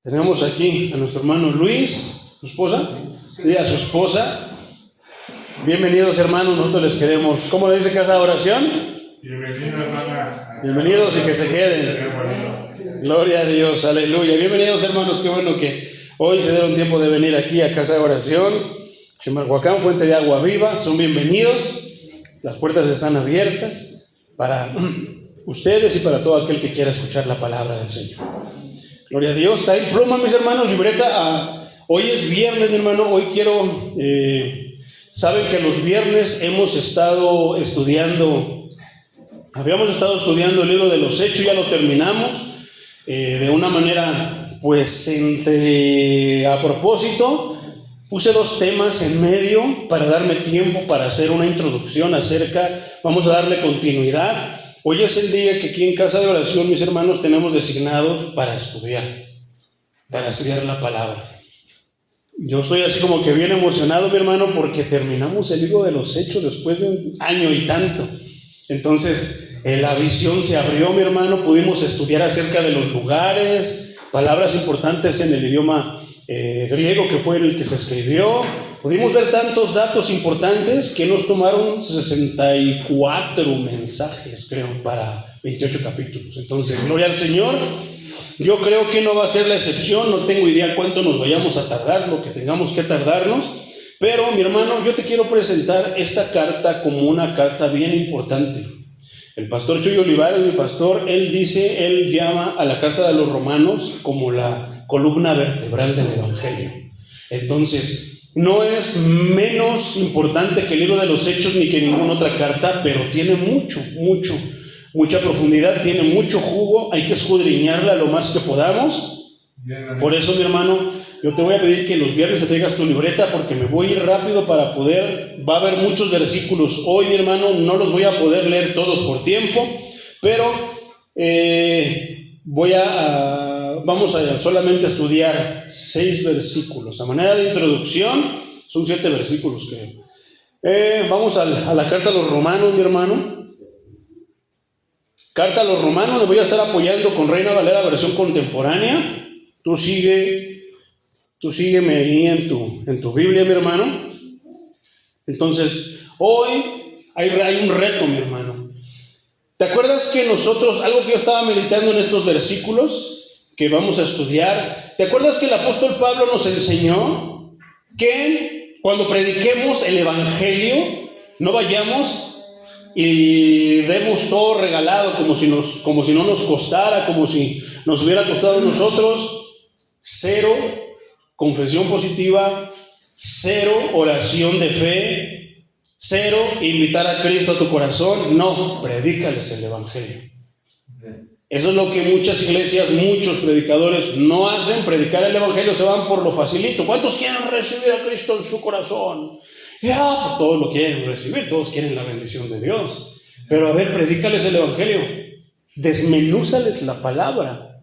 Tenemos aquí a nuestro hermano Luis, su esposa, y a su esposa. Bienvenidos, hermanos, nosotros les queremos. ¿Cómo le dice casa de oración? Bienvenidos, hermana. Bienvenidos y que se queden. Gloria a Dios, aleluya. Bienvenidos, hermanos, qué bueno que hoy se dieron tiempo de venir aquí a casa de oración. Chimalhuacán, fuente de agua viva, son bienvenidos. Las puertas están abiertas para ustedes y para todo aquel que quiera escuchar la palabra del Señor. Gloria a Dios. Está en pluma, mis hermanos, libreta. Hoy es viernes, mi hermano. Hoy quiero... saben que los viernes hemos estado estudiando, habíamos estado estudiando el libro de los Hechos, ya lo terminamos de una manera, pues, a propósito. Puse dos temas en medio para darme tiempo para hacer una introducción vamos a darle continuidad. Hoy es el día que aquí en casa de oración, mis hermanos, tenemos designados para estudiar la palabra. Yo estoy así como que bien emocionado, mi hermano, porque terminamos el libro de los Hechos después de un año y tanto. Entonces, la visión se abrió, mi hermano, pudimos estudiar acerca de los lugares, palabras importantes en el idioma griego que fue el que se escribió. Pudimos ver tantos datos importantes que nos tomaron 64 mensajes, creo, para 28 capítulos. Entonces, gloria al Señor. Yo creo que no va a ser la excepción. No tengo idea cuánto nos vayamos a tardar, lo que tengamos que tardarnos. Pero, mi hermano, yo te quiero presentar esta carta como una carta bien importante. El pastor Chuy Olivares, mi pastor, él llama a la carta de los Romanos como la columna vertebral del Evangelio. Entonces, no es menos importante que el libro de los Hechos ni que ninguna otra carta, pero tiene mucha profundidad, tiene mucho jugo, hay que escudriñarla lo más que podamos. Por eso, mi hermano, yo te voy a pedir que los viernes te traigas tu libreta, porque me voy a ir rápido va a haber muchos versículos hoy, mi hermano, no los voy a poder leer todos por tiempo, pero vamos a solamente estudiar 6 versículos. A manera de introducción, son 7 versículos, creo. Vamos a la carta a los Romanos, mi hermano. Carta a los Romanos, me voy a estar apoyando con Reina Valera, versión contemporánea. Tú sígueme ahí en tu Biblia, mi hermano. Entonces, hoy hay un reto, mi hermano. ¿Te acuerdas que nosotros, algo que yo estaba meditando en estos versículos que vamos a estudiar, ¿te acuerdas que el apóstol Pablo nos enseñó que cuando prediquemos el Evangelio, no vayamos y demos todo regalado como si no nos costara, como si nos hubiera costado a nosotros? 0 confesión positiva, 0 oración de fe, 0 invitar a Cristo a tu corazón. No, predícales el Evangelio. Eso es lo que muchas iglesias, muchos predicadores no hacen. Predicar el Evangelio, se van por lo facilito. ¿Cuántos quieren recibir a Cristo en su corazón? Pues todos lo quieren recibir, todos quieren la bendición de Dios. Pero a ver, predícales el Evangelio, desmenúzales la palabra,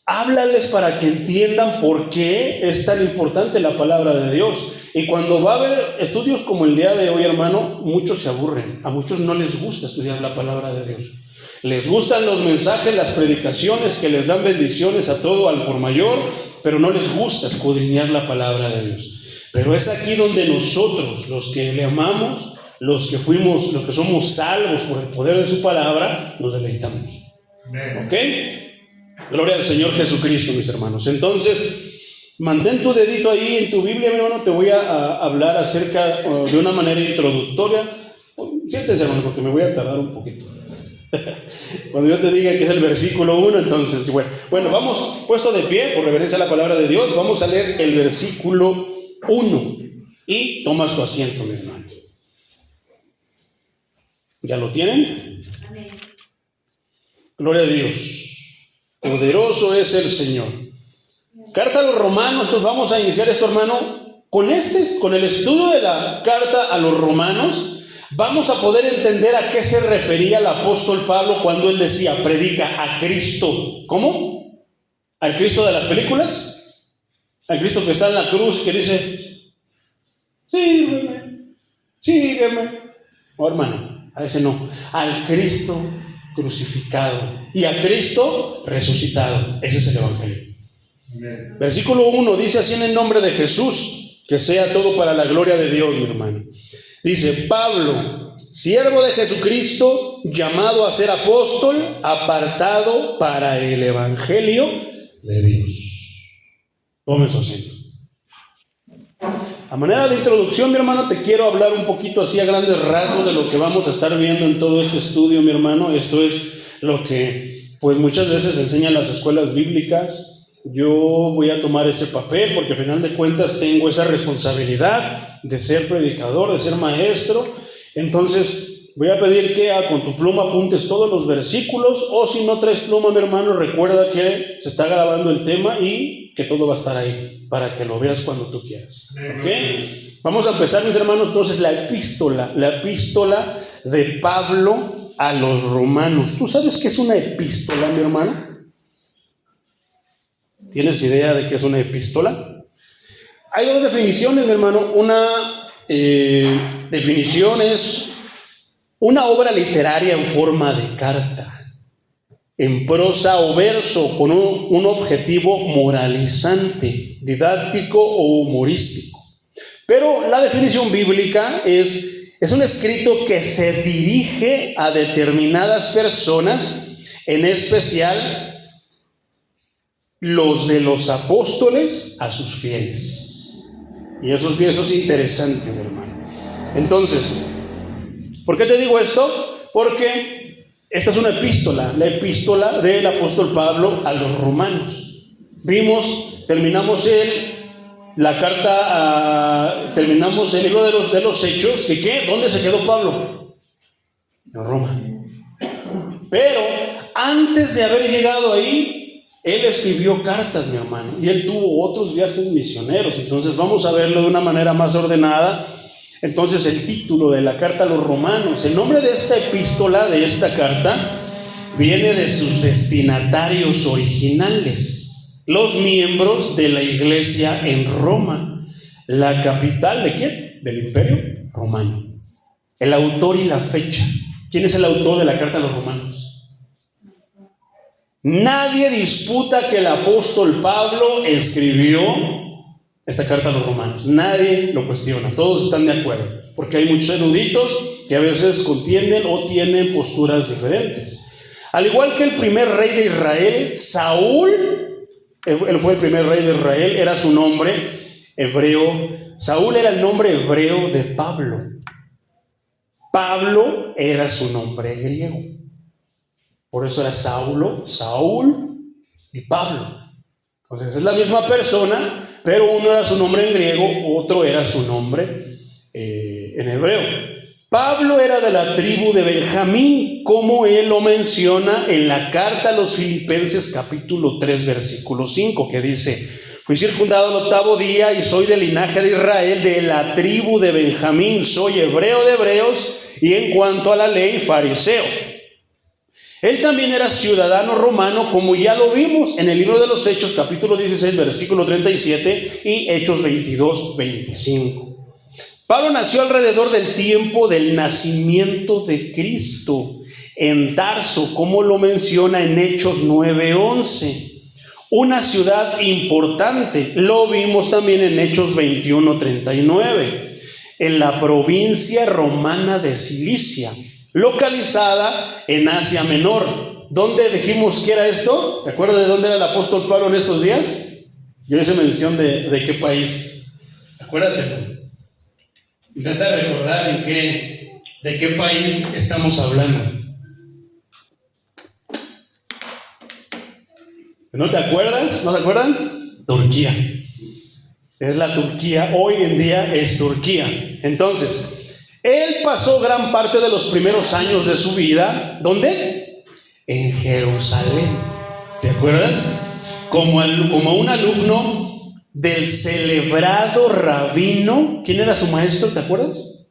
háblales para que entiendan por qué es tan importante la palabra de Dios. Y cuando va a haber estudios como el día de hoy, hermano, muchos se aburren, a muchos no les gusta estudiar la palabra de Dios. Les gustan los mensajes, las predicaciones que les dan bendiciones a todo al por mayor, pero no les gusta escudriñar la palabra de Dios. Pero es aquí donde nosotros, los que le amamos, los que somos salvos por el poder de su palabra, nos deleitamos. ¿Ok? Gloria al Señor Jesucristo, mis hermanos. Entonces, mantén tu dedito ahí en tu Biblia, mi hermano. Te voy a hablar acerca de una manera introductoria. Siéntense, hermano, porque me voy a tardar un poquito. Cuando yo te diga que es el versículo 1, entonces, bueno, vamos puesto de pie por reverencia a la palabra de Dios. Vamos a leer el versículo 1 y toma su asiento, mi hermano. ¿Ya lo tienen? Amén. Gloria a Dios. Poderoso es el Señor. Carta a los Romanos. Pues vamos a iniciar esto, hermano. Con el estudio de la carta a los Romanos, vamos a poder entender a qué se refería el apóstol Pablo cuando él decía, predica a Cristo. ¿Cómo? ¿Al Cristo de las películas? ¿Al Cristo que está en la cruz, que dice, sígueme? No, hermano, a ese no. Al Cristo crucificado y a Cristo resucitado. Ese es el Evangelio. Amén. Versículo 1 dice así: en el nombre de Jesús, que sea todo para la gloria de Dios, mi hermano. Dice: Pablo, siervo de Jesucristo, llamado a ser apóstol, apartado para el evangelio de Dios. Tome su asiento. A manera de introducción, mi hermano, te quiero hablar un poquito así a grandes rasgos de lo que vamos a estar viendo en todo este estudio, mi hermano. Esto es lo que pues muchas veces enseñan las escuelas bíblicas. Yo voy a tomar ese papel porque al final de cuentas tengo esa responsabilidad de ser predicador, de ser maestro. Entonces voy a pedir que con tu pluma apuntes todos los versículos, o si no traes pluma, mi hermano, recuerda que se está grabando el tema y que todo va a estar ahí para que lo veas cuando tú quieras. ¿Ok? Vamos a empezar, mis hermanos, entonces la epístola de Pablo a los romanos. ¿Tú sabes qué es una epístola, mi hermano? ¿Tienes idea de qué es una epístola? Hay dos definiciones, mi hermano. Una definición es una obra literaria en forma de carta, en prosa o verso, con un objetivo moralizante, didáctico o humorístico. Pero la definición bíblica es un escrito que se dirige a determinadas personas, en especial los de los apóstoles a sus fieles. Y eso es interesante, mi hermano. Entonces, ¿por qué te digo esto? Porque esta es una epístola, la epístola del apóstol Pablo a los romanos. Terminamos la carta, terminamos el libro de los Hechos. ¿Y qué? ¿Dónde se quedó Pablo? En Roma. Pero antes de haber llegado ahí, él escribió cartas, mi hermano, y él tuvo otros viajes misioneros. Entonces vamos a verlo de una manera más ordenada. Entonces el título de la carta a los romanos, el nombre de esta epístola, de esta carta, viene de sus destinatarios originales, los miembros de la iglesia en Roma, la capital ¿de quién? Del Imperio Romano. El autor y la fecha. ¿Quién es el autor de la carta a los romanos? Nadie disputa que el apóstol Pablo escribió esta carta a los romanos. Nadie lo cuestiona, todos están de acuerdo, porque hay muchos eruditos que a veces contienden o tienen posturas diferentes. Al igual que el primer rey de Israel, Saúl, él fue el primer rey de Israel, era su nombre hebreo. Saúl era el nombre hebreo de Pablo. Pablo era su nombre griego. Por eso era Saulo, Saúl y Pablo. Entonces es la misma persona, pero uno era su nombre en griego, otro era su nombre en hebreo. Pablo era de la tribu de Benjamín, como él lo menciona en la carta a los Filipenses capítulo 3 versículo 5, que dice: fui circundado el 8º día y soy del linaje de Israel, de la tribu de Benjamín, soy hebreo de hebreos y en cuanto a la ley fariseo. Él también era ciudadano romano, como ya lo vimos en el libro de los Hechos, capítulo 16, versículo 37 y Hechos 22, 25. Pablo nació alrededor del tiempo del nacimiento de Cristo en Tarso, como lo menciona en Hechos 9:11. Una ciudad importante, lo vimos también en Hechos 21:39, en la provincia romana de Cilicia, localizada en Asia Menor. ¿Dónde dijimos que era esto? ¿Te acuerdas de dónde era el apóstol Pablo en estos días? Yo hice mención de qué país. Acuérdate. Intenta recordar de qué país estamos hablando. ¿No te acuerdas? ¿No te acuerdan? Turquía. Es la Turquía, hoy en día es Turquía. Entonces, él pasó gran parte de los primeros años de su vida, ¿dónde? En Jerusalén. ¿Te acuerdas? Como un alumno del celebrado rabino. ¿Quién era su maestro? ¿Te acuerdas?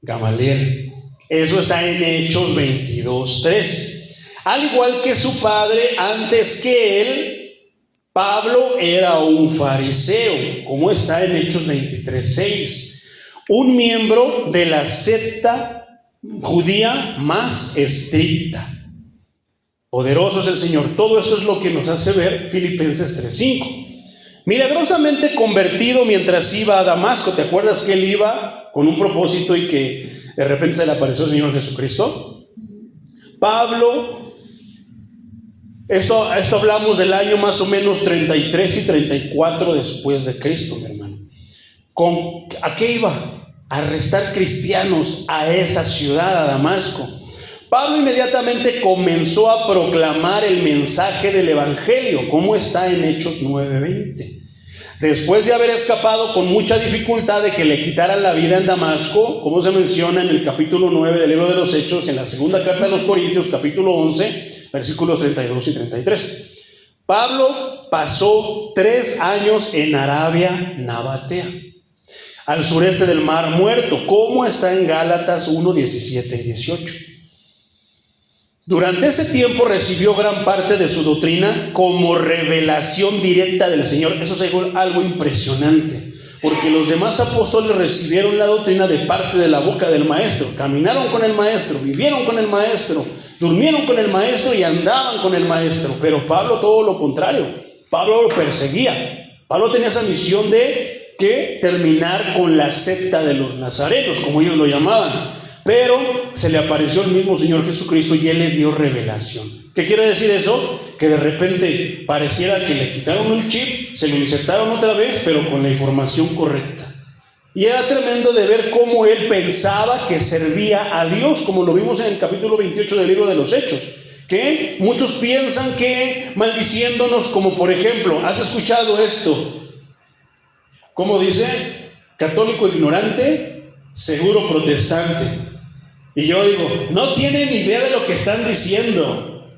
Gamaliel. Eso está en Hechos 22:3. Al igual que su padre, antes que él, Pablo era un fariseo, como está en Hechos 23:6. Un miembro de la secta judía más estricta. Poderoso es el Señor. Todo esto es lo que nos hace ver Filipenses 3:5. Milagrosamente convertido mientras iba a Damasco. ¿Te acuerdas que él iba con un propósito y que de repente se le apareció el Señor Jesucristo? Pablo, esto hablamos del año más o menos 33 y 34 después de Cristo, mi hermano. ¿A qué iba? A arrestar cristianos a esa ciudad, a Damasco. Pablo inmediatamente comenzó a proclamar el mensaje del Evangelio, como está en Hechos 9:20. Después de haber escapado con mucha dificultad de que le quitaran la vida en Damasco, como se menciona en el capítulo 9 del libro de los Hechos, en la segunda carta de los Corintios, capítulo 11, versículos 32 y 33. Pablo pasó 3 años en Arabia Nabatea, al sureste del Mar Muerto, como está en Gálatas 1, 17 y 18. Durante ese tiempo recibió gran parte de su doctrina como revelación directa del Señor. Eso es algo impresionante, porque los demás apóstoles recibieron la doctrina de parte de la boca del Maestro. Caminaron con el Maestro, vivieron con el Maestro, durmieron con el Maestro y andaban con el Maestro. Pero Pablo todo lo contrario. Pablo lo perseguía. Pablo tenía esa misión de terminar con la secta de los nazarenos, como ellos lo llamaban. Pero se le apareció el mismo Señor Jesucristo y Él le dio revelación. ¿Qué quiere decir eso? Que de repente pareciera que le quitaron el chip, se lo insertaron otra vez, pero con la información correcta. Y era tremendo de ver cómo él pensaba que servía a Dios, como lo vimos en el capítulo 28 del libro de los Hechos. Que muchos piensan que maldiciéndonos, como por ejemplo, ¿has escuchado esto? ¿Cómo dice? Católico ignorante, seguro protestante. Y yo digo, no tienen idea de lo que están diciendo.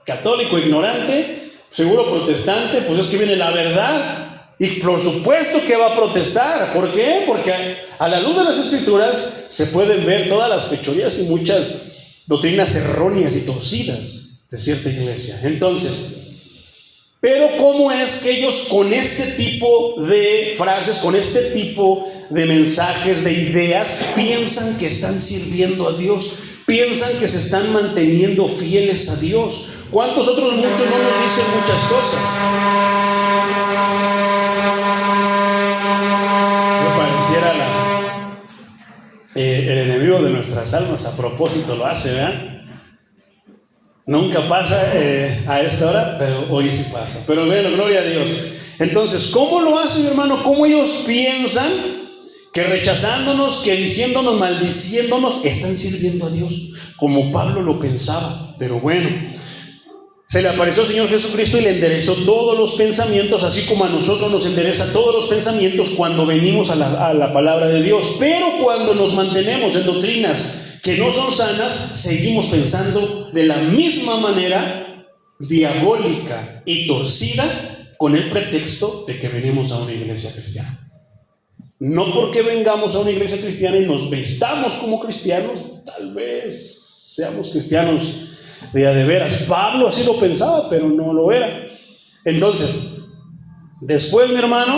Católico ignorante, seguro protestante, pues es que viene la verdad. Y por supuesto que va a protestar. ¿Por qué? Porque a la luz de las Escrituras se pueden ver todas las fechorías y muchas doctrinas erróneas y torcidas de cierta iglesia. Entonces, pero ¿cómo es que ellos con este tipo de frases, con este tipo de mensajes, de ideas, piensan que están sirviendo a Dios, piensan que se están manteniendo fieles a Dios? ¿Cuántos otros muchos no nos dicen muchas cosas? Me pareciera el enemigo de nuestras almas, a propósito lo hace, ¿verdad? Nunca pasa a esta hora, pero hoy sí pasa. Pero bueno, gloria a Dios. Entonces, ¿cómo lo hacen, hermano? ¿Cómo ellos piensan que rechazándonos, que diciéndonos, maldiciéndonos, están sirviendo a Dios? Como Pablo lo pensaba. Pero bueno, se le apareció el Señor Jesucristo y le enderezó todos los pensamientos, así como a nosotros nos endereza todos los pensamientos cuando venimos a la palabra de Dios. Pero cuando nos mantenemos en doctrinas que no son sanas, seguimos pensando de la misma manera diabólica y torcida, con el pretexto de que venimos a una iglesia cristiana. No porque vengamos a una iglesia cristiana y nos vestamos como cristianos, tal vez seamos cristianos de a de veras. Pablo así lo pensaba, pero no lo era. Entonces, después, mi hermano,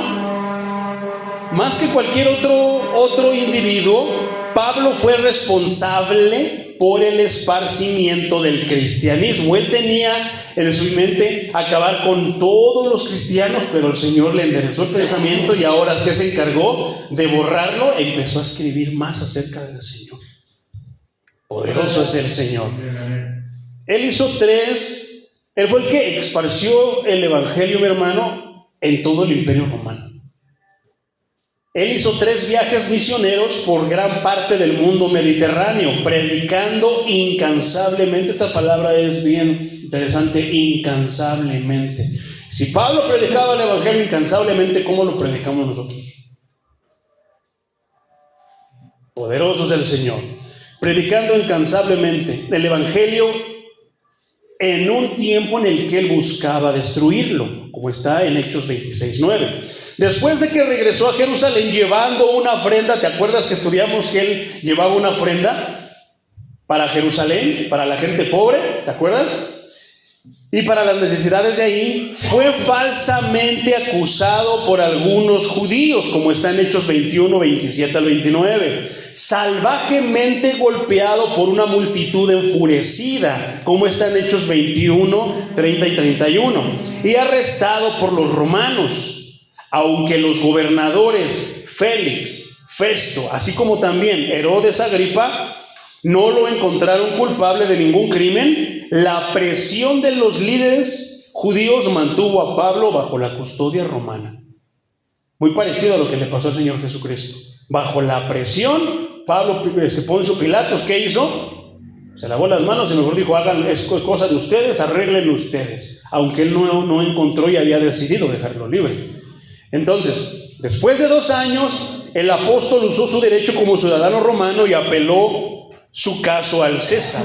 más que cualquier otro individuo, Pablo fue responsable por el esparcimiento del cristianismo. Él tenía en su mente acabar con todos los cristianos, pero el Señor le enderezó el pensamiento y ahora que se encargó de borrarlo, empezó a escribir más acerca del Señor. Poderoso es el Señor. Él fue el que esparció el evangelio, mi hermano, en todo el imperio romano. Él hizo 3 viajes misioneros por gran parte del mundo mediterráneo, predicando incansablemente. Esta palabra es bien interesante, incansablemente. Si Pablo predicaba el evangelio incansablemente, ¿cómo lo predicamos nosotros? Poderoso es el Señor. Predicando incansablemente el evangelio en un tiempo en el que él buscaba destruirlo, como está en Hechos 26:9. Después de que regresó a Jerusalén llevando una ofrenda, ¿te acuerdas que estudiamos que él llevaba una ofrenda para Jerusalén, para la gente pobre? ¿Te acuerdas? y para las necesidades de ahí, fue falsamente acusado por algunos judíos, como está en Hechos 21, 27 al 29, salvajemente golpeado por una multitud enfurecida, como está en Hechos 21, 30 y 31, y arrestado por los romanos, aunque los gobernadores Félix, Festo, así como también Herodes Agripa, no lo encontraron culpable de ningún crimen. La presión de los líderes judíos mantuvo a Pablo bajo la custodia romana. Muy parecido a lo que le pasó al Señor Jesucristo. Bajo la presión, Pablo, Poncio Pilatos, ¿qué hizo? Se lavó las manos y mejor dijo: hagan, es cosa de ustedes, arréglenlo ustedes. Aunque él no encontró y había decidido dejarlo libre. Entonces, después de 2 años, el apóstol usó su derecho como ciudadano romano y apeló su caso al César.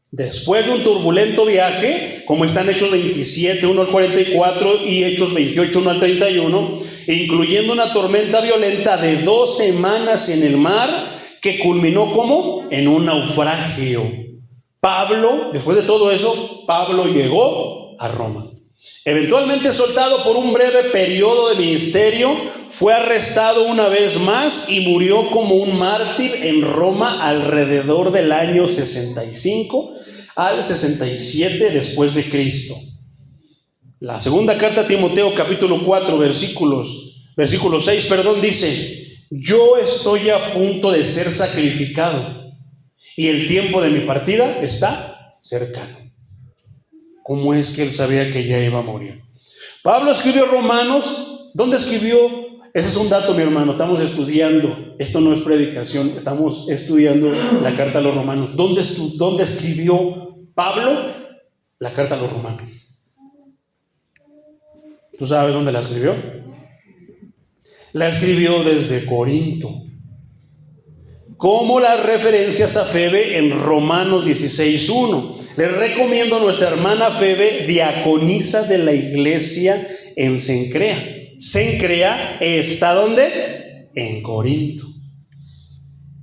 Después de un turbulento viaje, como está en Hechos 27, 1 al 44 y Hechos 28, 1 al 31, incluyendo una tormenta violenta de 2 semanas en el mar, que culminó como en un naufragio. Pablo, después de todo eso, Pablo llegó a Roma. Eventualmente soltado por un breve periodo de ministerio, fue arrestado una vez más y murió como un mártir en Roma alrededor del año 65 al 67 después de Cristo. La segunda carta a Timoteo, capítulo 4, versículo 6, dice: yo estoy a punto de ser sacrificado y el tiempo de mi partida está cercano. ¿Cómo es que él sabía que ya iba a morir? Pablo escribió Romanos. ¿Dónde escribió? Ese es un dato, mi hermano. Estamos estudiando. Esto no es predicación. Estamos estudiando la carta a los romanos. ¿Dónde escribió Pablo la carta a los romanos? ¿Tú sabes dónde la escribió? La escribió desde Corinto. Como las referencias a Febe en Romanos 16:1. Les recomiendo a nuestra hermana Febe, diaconisa de la iglesia en Cencrea. Cencrea está ¿dónde? En Corinto.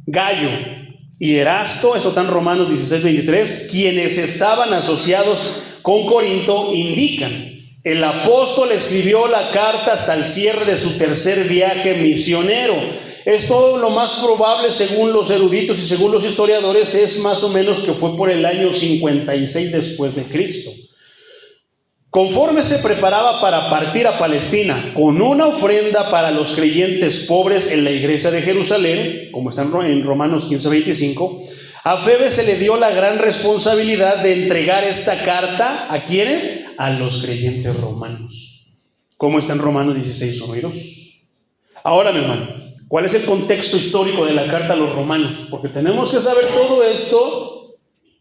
Gallo y Erasto, eso está en Romanos 16:23, quienes estaban asociados con Corinto, indican: el apóstol escribió la carta hasta el cierre de su tercer viaje misionero. Esto lo más probable, según los eruditos y según los historiadores, es más o menos que fue por el año 56 después de Cristo. Conforme se preparaba para partir a Palestina con una ofrenda para los creyentes pobres en la iglesia de Jerusalén, como está en Romanos 15:25, a Febe se le dio la gran responsabilidad de entregar esta carta ¿a quiénes? A los creyentes romanos, como está en Romanos 16:1 y 2. Ahora, mi hermano, ¿cuál es el contexto histórico de la carta a los romanos? Porque tenemos que saber todo esto,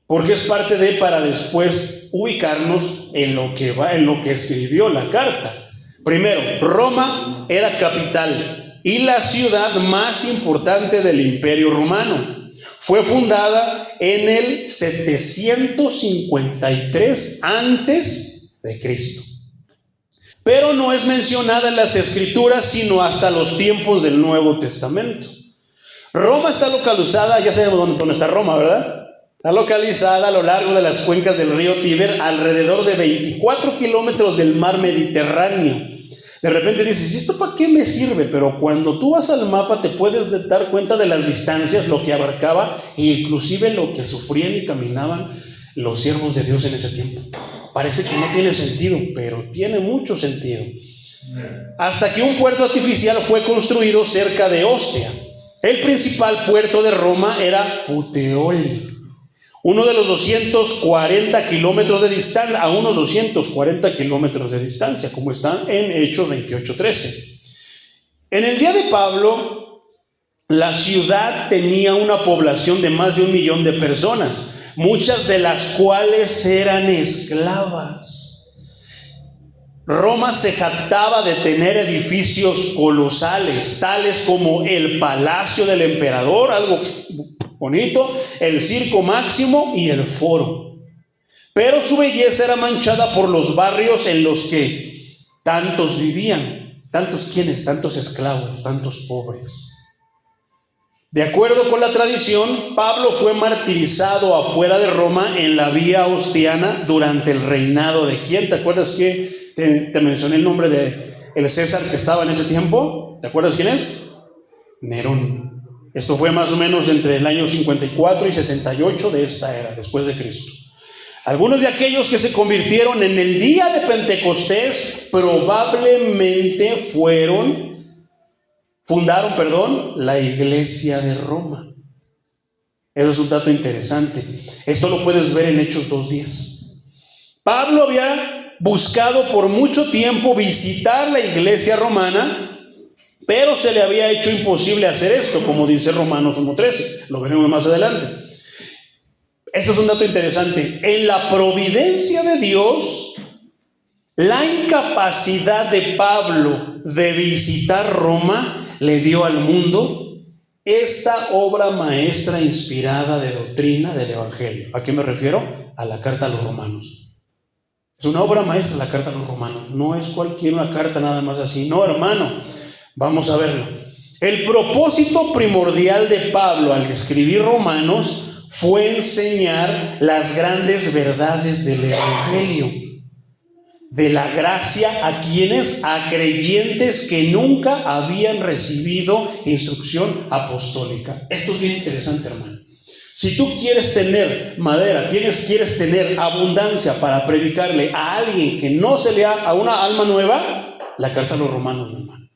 porque es parte de, para después ubicarnos en lo que escribió la carta. Primero, Roma era capital y la ciudad más importante del Imperio Romano. Fue fundada en el 753 antes de Cristo. Pero no es mencionada en las Escrituras sino hasta los tiempos del Nuevo Testamento. Roma está localizada, ya sabemos dónde está Roma, ¿verdad? Está localizada a lo largo de las cuencas del río Tíber, alrededor de 24 kilómetros del mar Mediterráneo. De repente dices: ¿y esto para qué me sirve? Pero cuando tú vas al mapa te puedes dar cuenta de las distancias, lo que abarcaba e inclusive lo que sufrían y caminaban los siervos de Dios en ese tiempo. Parece que no tiene sentido, pero tiene mucho sentido. Hasta que un puerto artificial fue construido cerca de Ostia. El principal puerto de Roma era Puteoli, uno de los 240 kilómetros de distancia, a unos 240 kilómetros de distancia, como está en Hechos 28:13. En el día de Pablo, la ciudad tenía una población de más de 1 millón de personas, muchas de las cuales eran esclavas. Roma se jactaba de tener edificios colosales, tales como el Palacio del Emperador, algo bonito, el Circo Máximo y el Foro. Pero su belleza era manchada por los barrios en los que tantos vivían. ¿Tantos quiénes? Tantos esclavos, tantos pobres. De acuerdo con la tradición, Pablo fue martirizado afuera de Roma en la Vía Ostiana durante el reinado de ¿quién? ¿Te acuerdas que te mencioné el nombre de el César que estaba en ese tiempo? ¿Te acuerdas quién es? Nerón. Esto fue más o menos entre el año 54 y 68 de esta era, después de Cristo. Algunos de aquellos que se convirtieron en el día de Pentecostés probablemente fundaron la iglesia de Roma. Eso es un dato interesante. Esto lo puedes ver en Hechos 2:10. Pablo había buscado por mucho tiempo visitar la iglesia romana, pero se le había hecho imposible hacer esto, como dice Romanos 1:13. Lo veremos más adelante. Esto es un dato interesante. En la providencia de Dios, la incapacidad de Pablo de visitar Roma le dio al mundo esta obra maestra inspirada de doctrina del Evangelio. ¿A qué me refiero? A la carta a los romanos. Es una obra maestra la carta a los romanos. No es cualquier una carta nada más así. No, hermano. Vamos a verlo. El propósito primordial de Pablo al escribir Romanos fue enseñar las grandes verdades del Evangelio, de la gracia a quienes, a creyentes que nunca habían recibido instrucción apostólica. Esto es bien interesante, hermano. Si tú quieres tener madera, quieres tener abundancia para predicarle a alguien que no se lea a una alma nueva, la carta a los romanos, hermano.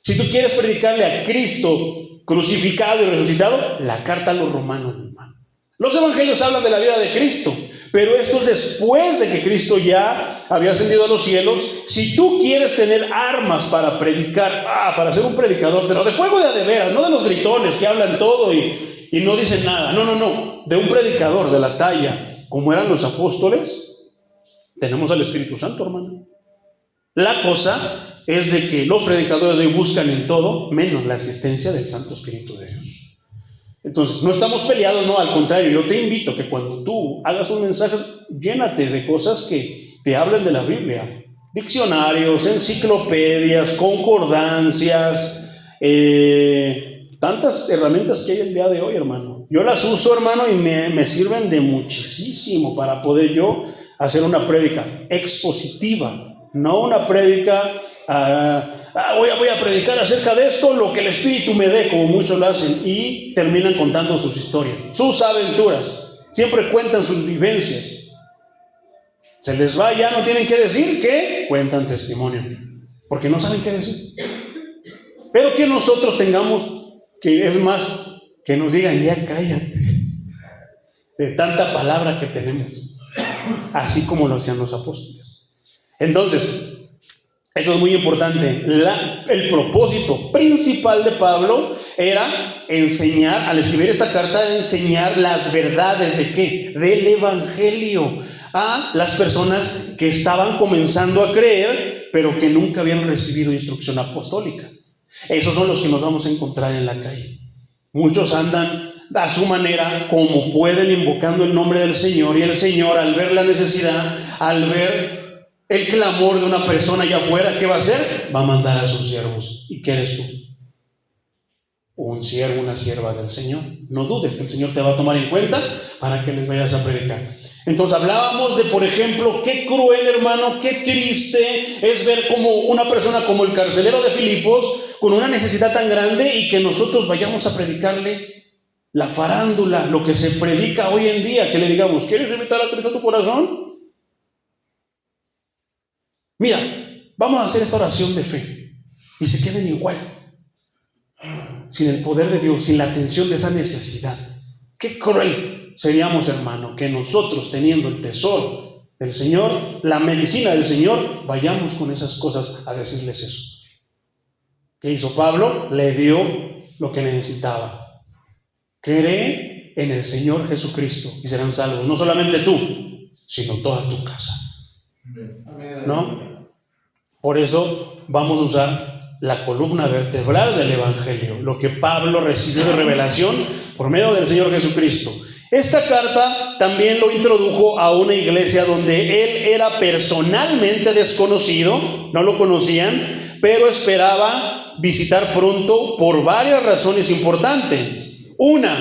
Si tú quieres predicarle a Cristo crucificado y resucitado, la carta a los romanos, hermano. Los evangelios hablan de la vida de Cristo, pero esto es después de que Cristo ya había ascendido a los cielos. Si tú quieres tener armas para predicar, para ser un predicador, pero de fuego de veras, no de los gritones que hablan todo y no dicen nada. No, de un predicador de la talla, como eran los apóstoles, tenemos al Espíritu Santo, hermano. La cosa es de que los predicadores de hoy buscan en todo menos la asistencia del Santo Espíritu de Dios. Entonces, no estamos peleados, no, al contrario, yo te invito a que cuando tú hagas un mensaje, llénate de cosas que te hablen de la Biblia. Diccionarios, enciclopedias, concordancias, tantas herramientas que hay el día de hoy, hermano. Yo las uso, hermano, y me sirven de muchísimo para poder yo hacer una prédica expositiva, no una prédica... voy a predicar acerca de esto, lo que el Espíritu me dé, como muchos lo hacen, y terminan contando sus historias, sus aventuras. Siempre cuentan sus vivencias. Se les va, ya no tienen que decir, que cuentan testimonio, porque no saben qué decir. Pero que nosotros tengamos, que es más, que nos digan, ya cállate, de tanta palabra que tenemos, así como lo hacían los apóstoles. Entonces, esto es muy importante. El propósito principal de Pablo era enseñar, al escribir esta carta, enseñar las verdades ¿de qué? Del Evangelio a las personas que estaban comenzando a creer, pero que nunca habían recibido instrucción apostólica. Esos son los que nos vamos a encontrar en la calle. Muchos andan a su manera, como pueden, invocando el nombre del Señor, y el Señor, al ver la necesidad, al ver el clamor de una persona allá afuera, ¿qué va a hacer? Va a mandar a sus siervos. ¿Y qué eres tú? Un siervo, una sierva del Señor. No dudes que el Señor te va a tomar en cuenta para que les vayas a predicar. Entonces hablábamos de, por ejemplo, qué cruel, hermano, qué triste es ver como una persona como el carcelero de Filipos, con una necesidad tan grande, y que nosotros vayamos a predicarle la farándula, lo que se predica hoy en día, que le digamos, ¿quieres invitar a Cristo a tu corazón? Mira, vamos a hacer esta oración de fe, y se queden igual, sin el poder de Dios, sin la atención de esa necesidad. Qué cruel seríamos, hermano, que nosotros, teniendo el tesoro del Señor, la medicina del Señor, vayamos con esas cosas a decirles eso. ¿Qué hizo Pablo? Le dio lo que necesitaba. Cree en el Señor Jesucristo y serán salvos, no solamente tú, sino toda tu casa. ¿No? Por eso vamos a usar la columna vertebral del Evangelio, lo que Pablo recibió de revelación por medio del Señor Jesucristo. Esta carta también lo introdujo a una iglesia donde él era personalmente desconocido, no lo conocían, pero esperaba visitar pronto por varias razones importantes. Una,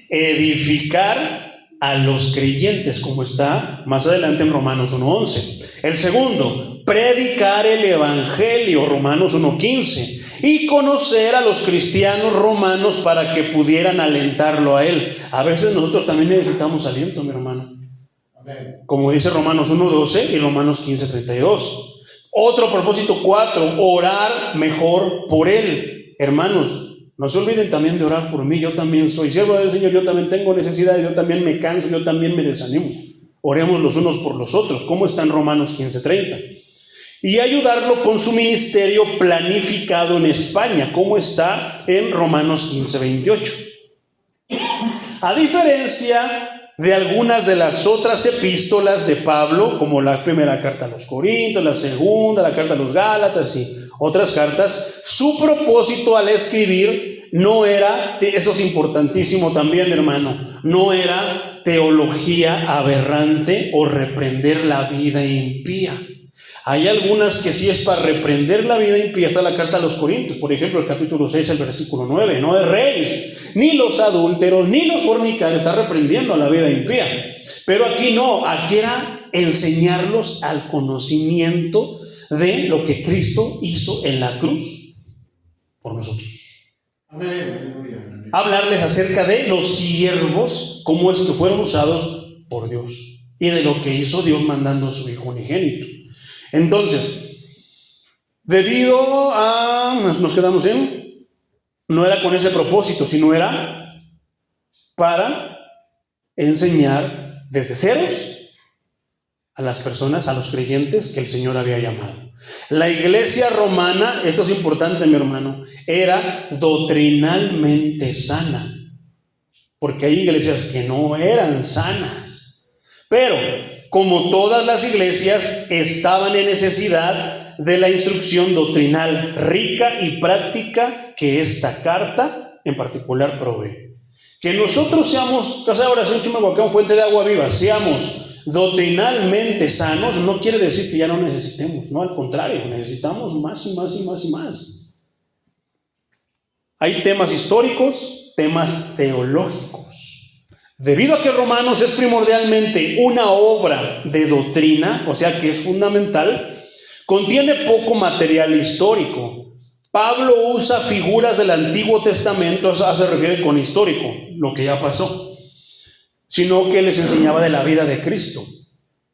edificar a los creyentes, como está más adelante en Romanos 1:11. El segundo, predicar el evangelio, Romanos 1:15. Y conocer a los cristianos romanos para que pudieran alentarlo a él. A veces nosotros también necesitamos aliento, mi hermano. Como dice Romanos 1:12 y Romanos 15:32. Otro propósito 4, orar mejor por él. Hermanos, no se olviden también de orar por mí. Yo también soy siervo del Señor, yo también tengo necesidades, yo también me canso, yo también me desanimo. Oremos los unos por los otros, como está en Romanos 15:30. Y ayudarlo con su ministerio planificado en España, como está en Romanos 15:28. A diferencia de algunas de las otras epístolas de Pablo, como la primera carta a los Corintios, la segunda, la carta a los Gálatas y otras cartas, su propósito al escribir no era, eso es importantísimo también, hermano, no era teología aberrante o reprender la vida impía. Hay algunas que sí es para reprender la vida impía. Está la carta a los Corintios, por ejemplo, el capítulo 6, el versículo 9. No erréis, ni los adúlteros, ni los fornicarios. Está reprendiendo a la vida impía. Pero aquí no, aquí era enseñarlos al conocimiento de lo que Cristo hizo en la cruz por nosotros. Amén. Hablarles acerca de los siervos, cómo es que fueron usados por Dios, y de lo que hizo Dios mandando a su Hijo unigénito. Entonces, debido a, nos quedamos en, no era con ese propósito, sino era para enseñar desde ceros a las personas, a los creyentes que el Señor había llamado. La iglesia romana, esto es importante, mi hermano, era doctrinalmente sana, porque hay iglesias que no eran sanas, pero como todas las iglesias, estaban en necesidad de la instrucción doctrinal rica y práctica que esta carta en particular provee. Que nosotros seamos, Casa de Oración Chimalhuacán, Fuente de Agua Viva, seamos doctrinalmente sanos, no quiere decir que ya no necesitemos, no, al contrario, necesitamos más y más y más y más. Hay temas históricos, temas teológicos. Debido a que Romanos es primordialmente una obra de doctrina, o sea que es fundamental, contiene poco material histórico. Pablo usa figuras del Antiguo Testamento, eso se refiere con histórico, lo que ya pasó, sino que les enseñaba de la vida de Cristo.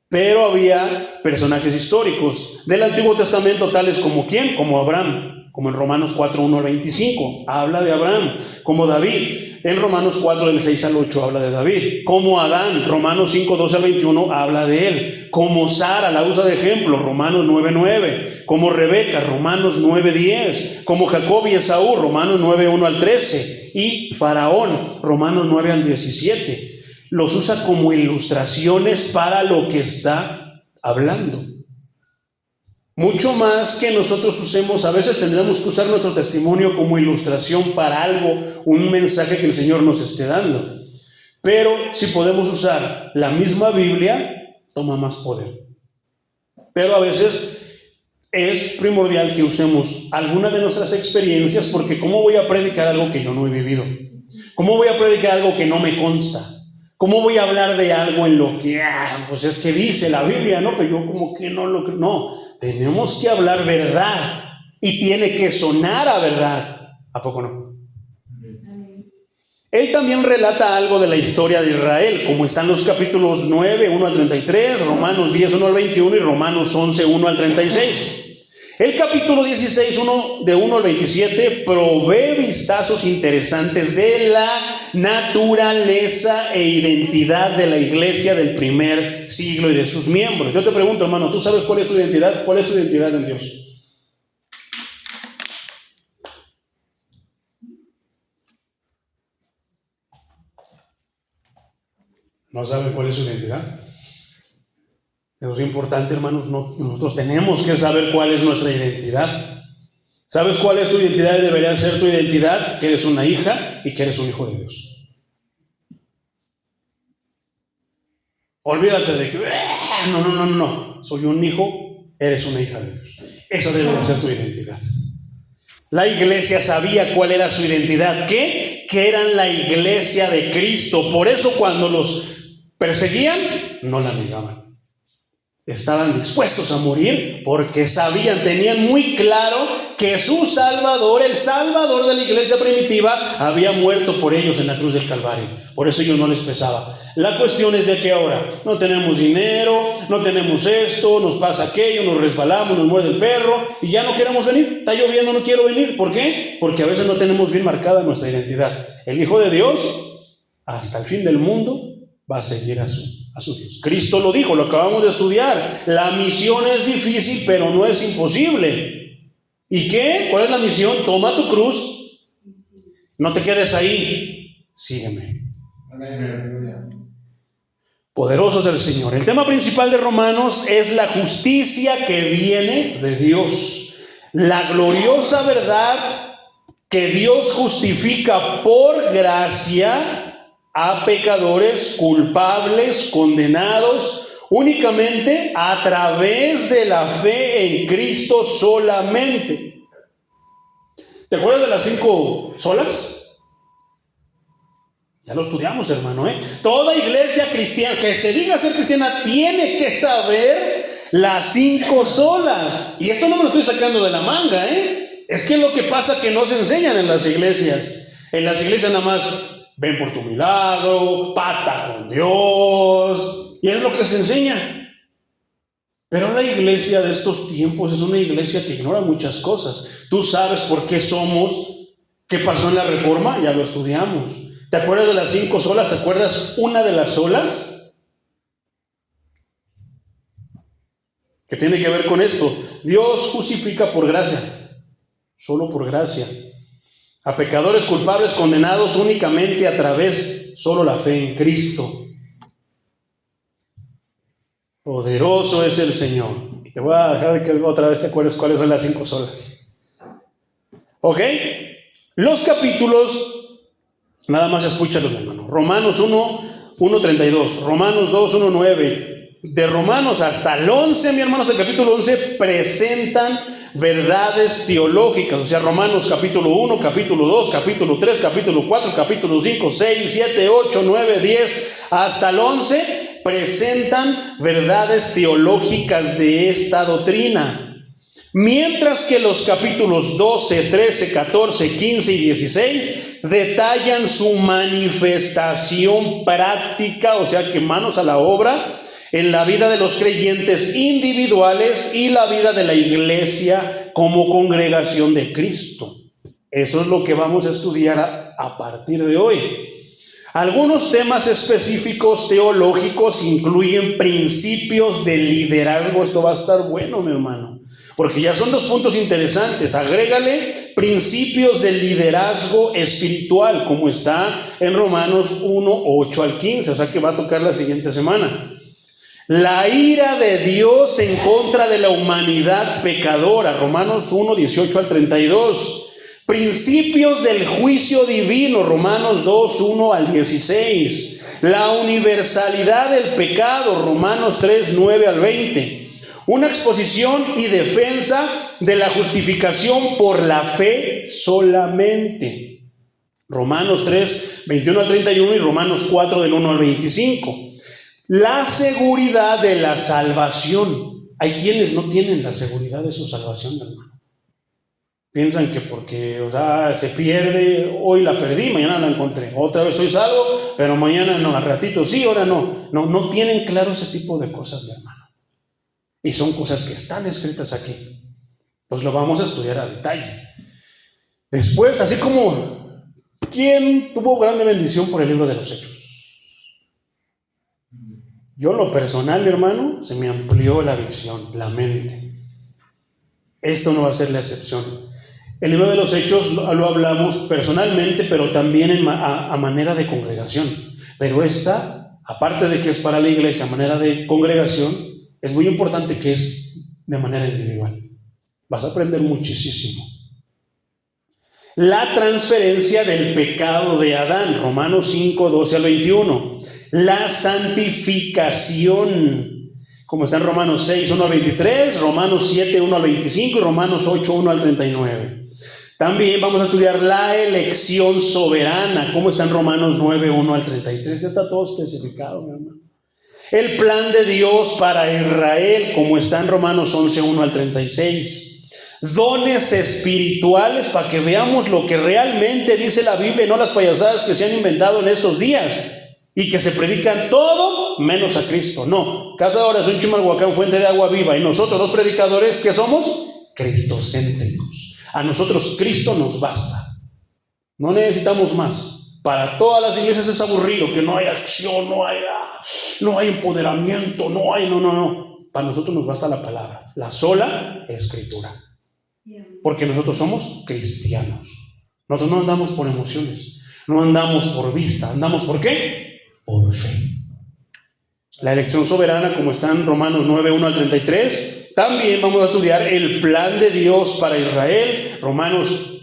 Pero había personajes históricos del Antiguo Testamento, tales como ¿quién? Como Abraham, como en Romanos 4:1-25, habla de Abraham, como David. En Romanos 4, del 6 al 8, habla de David. Como Adán, Romanos 5, 12 al 21, habla de él. Como Sara, la usa de ejemplo, Romanos 9:9. Como Rebeca, Romanos 9:10. Como Jacob y Esaú, Romanos 9:1 al 13. Y Faraón, Romanos 9 al 17. Los usa como ilustraciones para lo que está hablando. Mucho más que nosotros usemos, a veces tendremos que usar nuestro testimonio como ilustración para algo, un mensaje que el Señor nos esté dando. Pero si podemos usar la misma Biblia, toma más poder. Pero a veces es primordial que usemos alguna de nuestras experiencias, porque ¿cómo voy a predicar algo que yo no he vivido? ¿Cómo voy a predicar algo que no me consta? ¿Cómo voy a hablar de algo en lo que, pues es que dice la Biblia, ¿no? Pero yo como que no lo creo. No, tenemos que hablar verdad y tiene que sonar a verdad. ¿A poco no? Él también relata algo de la historia de Israel, como están los capítulos 9, 1 al 33, Romanos 10, 1 al 21 y Romanos 11, 1 al 36. El capítulo 16, de 1 al 27, provee vistazos interesantes de la naturaleza e identidad de la iglesia del primer siglo y de sus miembros. Yo te pregunto, hermano, ¿tú sabes cuál es tu identidad? ¿Cuál es tu identidad en Dios? ¿No saben cuál es su identidad? Eso es importante, hermanos. Nosotros tenemos que saber cuál es nuestra identidad. ¿Sabes cuál es tu identidad? Debería ser tu identidad, que eres una hija y que eres un hijo de Dios. Olvídate de que no, soy un hijo, eres una hija de Dios. Esa debe ser tu identidad. La iglesia sabía cuál era su identidad. ¿Qué? que eran la iglesia de Cristo. Por eso cuando los perseguían, no la negaban. Estaban dispuestos a morir porque sabían, tenían muy claro que su Salvador, el Salvador de la iglesia primitiva, había muerto por ellos en la cruz del Calvario. Por eso ellos no les pesaba. La cuestión es de que ahora no tenemos dinero, no tenemos esto, nos pasa aquello, nos resbalamos, nos muerde el perro y ya no queremos venir. Está lloviendo, no quiero venir. ¿Por qué? Porque a veces no tenemos bien marcada nuestra identidad. El Hijo de Dios, hasta el fin del mundo, va a seguir a su Dios. Cristo lo dijo, lo acabamos de estudiar. La misión es difícil, pero no es imposible. ¿Y qué? ¿Cuál es la misión? Toma tu cruz. No te quedes ahí. Sígueme. Aleluya. Poderoso es el Señor. El tema principal de Romanos es la justicia que viene de Dios. La gloriosa verdad que Dios justifica por gracia a pecadores culpables, condenados, únicamente a través de la fe en Cristo solamente. ¿Te acuerdas de las 5 solas? Ya lo estudiamos, hermano, Toda iglesia cristiana, que se diga ser cristiana, tiene que saber las 5 solas. Y esto no me lo estoy sacando de la manga, Es que lo que pasa es que no se enseñan en las iglesias. En las iglesias nada más ven por tu milagro, pata con Dios, y es lo que se enseña. Pero la iglesia de estos tiempos es una iglesia que ignora muchas cosas. Tú sabes por qué somos, qué pasó en la Reforma, ya lo estudiamos. ¿Te acuerdas de las 5 solas? ¿Te acuerdas una de las solas? Que tiene que ver con esto. Dios justifica por gracia, solo por gracia. A pecadores culpables condenados únicamente a través, solo la fe en Cristo. Poderoso es el Señor. Te voy a dejar de que otra vez te acuerdes cuáles son las 5 solas. ¿Ok? Los capítulos, nada más escúchalos, hermano. Romanos 1:32, Romanos 2:1-9. De Romanos hasta el 11, mi hermano, hasta el capítulo 11, presentan verdades teológicas. O sea, Romanos capítulo 1, capítulo 2, capítulo 3, capítulo 4, capítulo 5, 6, 7, 8, 9, 10, hasta el 11, presentan verdades teológicas de esta doctrina. Mientras que los capítulos 12, 13, 14, 15 y 16 detallan su manifestación práctica, o sea que manos a la obra, en la vida de los creyentes individuales y la vida de la iglesia como congregación de Cristo. Eso es lo que vamos a estudiar a partir de hoy. Algunos temas específicos teológicos incluyen principios de liderazgo. Esto va a estar bueno, mi hermano, porque ya son 2 puntos interesantes. Agrégale principios de liderazgo espiritual, como está en Romanos 1, 8 al 15, o sea que va a tocar la siguiente semana. La ira de Dios en contra de la humanidad pecadora, Romanos 1, 18 al 32. Principios del juicio divino, Romanos 2, 1 al 16. La universalidad del pecado, Romanos 3, 9 al 20. Una exposición y defensa de la justificación por la fe solamente, Romanos 3, 21 al 31 y Romanos 4, del 1 al 25. La seguridad de la salvación. Hay quienes no tienen la seguridad de su salvación, hermano. Piensan que porque, se pierde, hoy la perdí, mañana la encontré. Otra vez soy salvo, pero mañana no, al ratito sí, ahora no. No tienen claro ese tipo de cosas, mi hermano. Y son cosas que están escritas aquí. Pues lo vamos a estudiar a detalle. Después, así como, ¿quién tuvo grande bendición por el libro de los Hechos? Yo, en lo personal, mi hermano, se me amplió la visión, la mente. Esto no va a ser la excepción. El libro de los Hechos lo hablamos personalmente, pero también a manera de congregación. Pero esta, aparte de que es para la iglesia, a manera de congregación, es muy importante que es de manera individual. Vas a aprender muchísimo. La transferencia del pecado de Adán, Romanos 5, 12 al 21. La santificación, como está en Romanos 6, 1 al 23, Romanos 7, 1 al 25 y Romanos 8, 1 al 39. También vamos a estudiar la elección soberana, como está en Romanos 9, 1 al 33. Ya está todo especificado, mi hermano. El plan de Dios para Israel, como está en Romanos 11, 1 al 36. Dones espirituales para que veamos lo que realmente dice la Biblia y no las payasadas que se han inventado en estos días y que se predican todo menos a Cristo. No, Casa de Oración Chimalhuacán, Fuente de Agua Viva, y nosotros los predicadores, ¿qué somos? Cristocéntricos. A nosotros Cristo nos basta. No necesitamos más. Para todas las iglesias es aburrido, que no hay acción, no hay empoderamiento, no. Para nosotros nos basta la palabra, la sola escritura. Porque nosotros somos cristianos. Nosotros no andamos por emociones, no andamos por vista, andamos ¿por qué? Por fe. La elección soberana, como está en Romanos 9, 1 al 33. También vamos a estudiar el plan de Dios para Israel, Romanos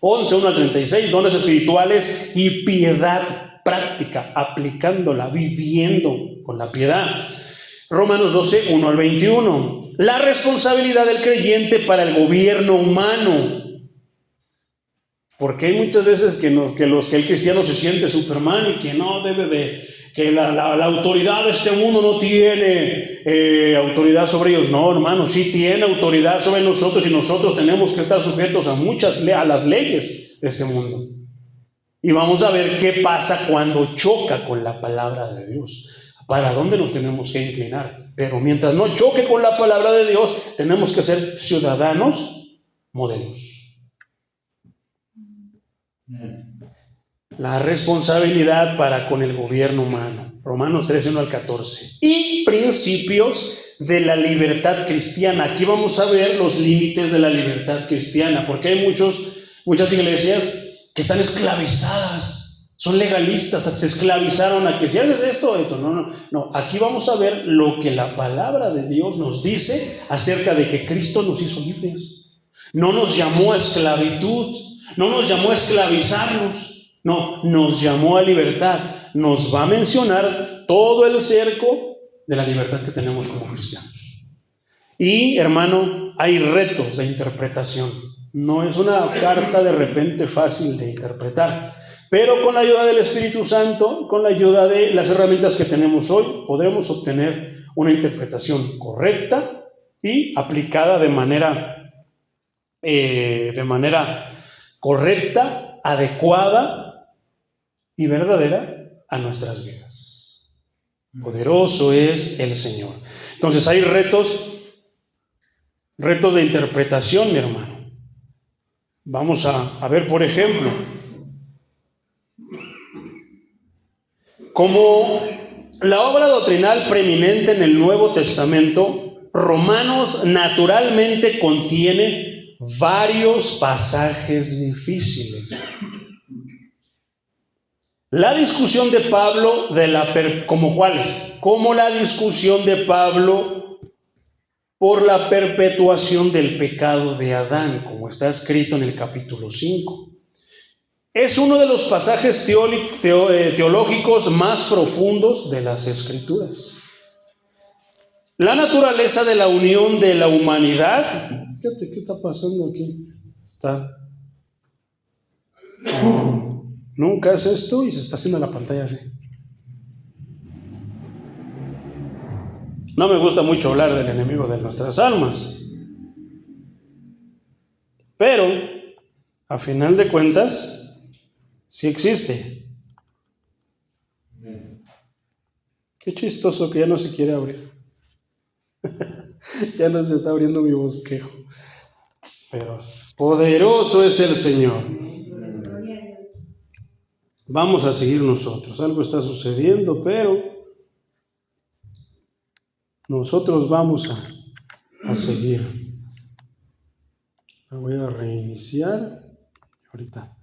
11, 1 al 36, dones espirituales y piedad práctica, aplicándola, viviendo con la piedad. Romanos 12, 1 al 21. La responsabilidad del creyente para el gobierno humano. Porque hay muchas veces que el cristiano se siente Superman y que no debe de, que la autoridad de este mundo no tiene autoridad sobre ellos. No, hermano, sí tiene autoridad sobre nosotros y nosotros tenemos que estar sujetos a las leyes de este mundo. Y vamos a ver qué pasa cuando choca con la palabra de Dios. ¿Para dónde nos tenemos que inclinar? Pero mientras no choque con la palabra de Dios, tenemos que ser ciudadanos modelos. La responsabilidad para con el gobierno humano. Romanos 13, 1 al 14. Y principios de la libertad cristiana. Aquí vamos a ver los límites de la libertad cristiana, porque hay muchas iglesias que están esclavizadas. Son legalistas, se esclavizaron a que si haces esto. No, aquí vamos a ver lo que la palabra de Dios nos dice acerca de que Cristo nos hizo libres. No nos llamó a esclavitud, no nos llamó a esclavizarnos, no, nos llamó a libertad. Nos va a mencionar todo el cerco de la libertad que tenemos como cristianos. Y, hermano, hay retos de interpretación. No es una carta de repente fácil de interpretar. Pero con la ayuda del Espíritu Santo, con la ayuda de las herramientas que tenemos hoy, podremos obtener una interpretación correcta y aplicada de manera correcta, adecuada y verdadera a nuestras vidas. Poderoso es el Señor. Entonces hay retos de interpretación, mi hermano. Vamos a ver, por ejemplo, como la obra doctrinal preeminente en el Nuevo Testamento, Romanos naturalmente contiene varios pasajes difíciles. La discusión de Pablo ¿como cuáles? Como la discusión de Pablo por la perpetuación del pecado de Adán, como está escrito en el capítulo 5. Es uno de los pasajes teológicos más profundos de las Escrituras. La naturaleza de la unión de la humanidad. Fíjate, ¿qué está pasando aquí? Nunca hace esto y se está haciendo la pantalla así. No me gusta mucho hablar del enemigo de nuestras almas. Pero, a final de cuentas, sí existe. Qué chistoso que ya no se quiere abrir. Ya no se está abriendo mi bosquejo. Pero poderoso es el Señor. Vamos a seguir nosotros. Algo está sucediendo, pero nosotros vamos a seguir. La voy a reiniciar. Ahorita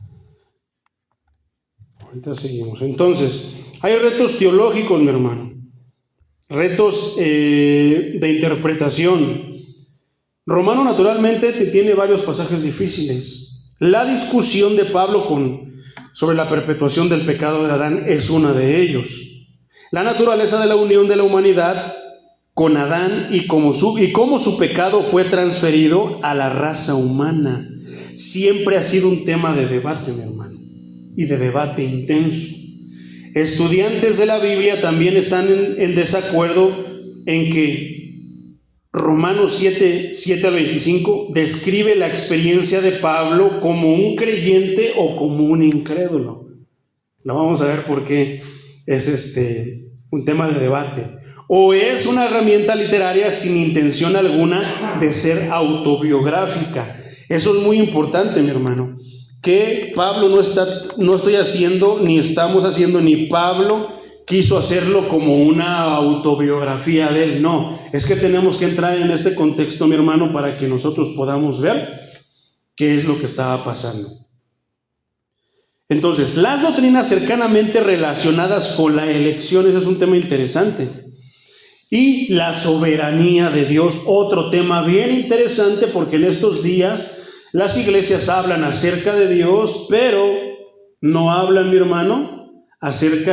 seguimos. Entonces, hay retos teológicos, mi hermano. Retos de interpretación. Romano naturalmente tiene varios pasajes difíciles. La discusión de Pablo sobre la perpetuación del pecado de Adán es una de ellos. La naturaleza de la unión de la humanidad con Adán y cómo su pecado fue transferido a la raza humana. siempre ha sido un tema de debate, mi hermano, y de debate intenso. Estudiantes de la Biblia también están en desacuerdo en que Romanos 7 al 25 describe la experiencia de Pablo como un creyente o como un incrédulo. Lo vamos a ver porque es un tema de debate. O es una herramienta literaria sin intención alguna de ser autobiográfica. Eso es muy importante, mi hermano. Que Pablo no estoy haciendo, ni estamos haciendo, ni Pablo quiso hacerlo como una autobiografía de él. No, es que tenemos que entrar en este contexto, mi hermano, para que nosotros podamos ver qué es lo que estaba pasando. Entonces, las doctrinas cercanamente relacionadas con la elección, ese es un tema interesante. Y la soberanía de Dios, otro tema bien interesante, porque en estos días las iglesias hablan acerca de Dios, pero no hablan, mi hermano,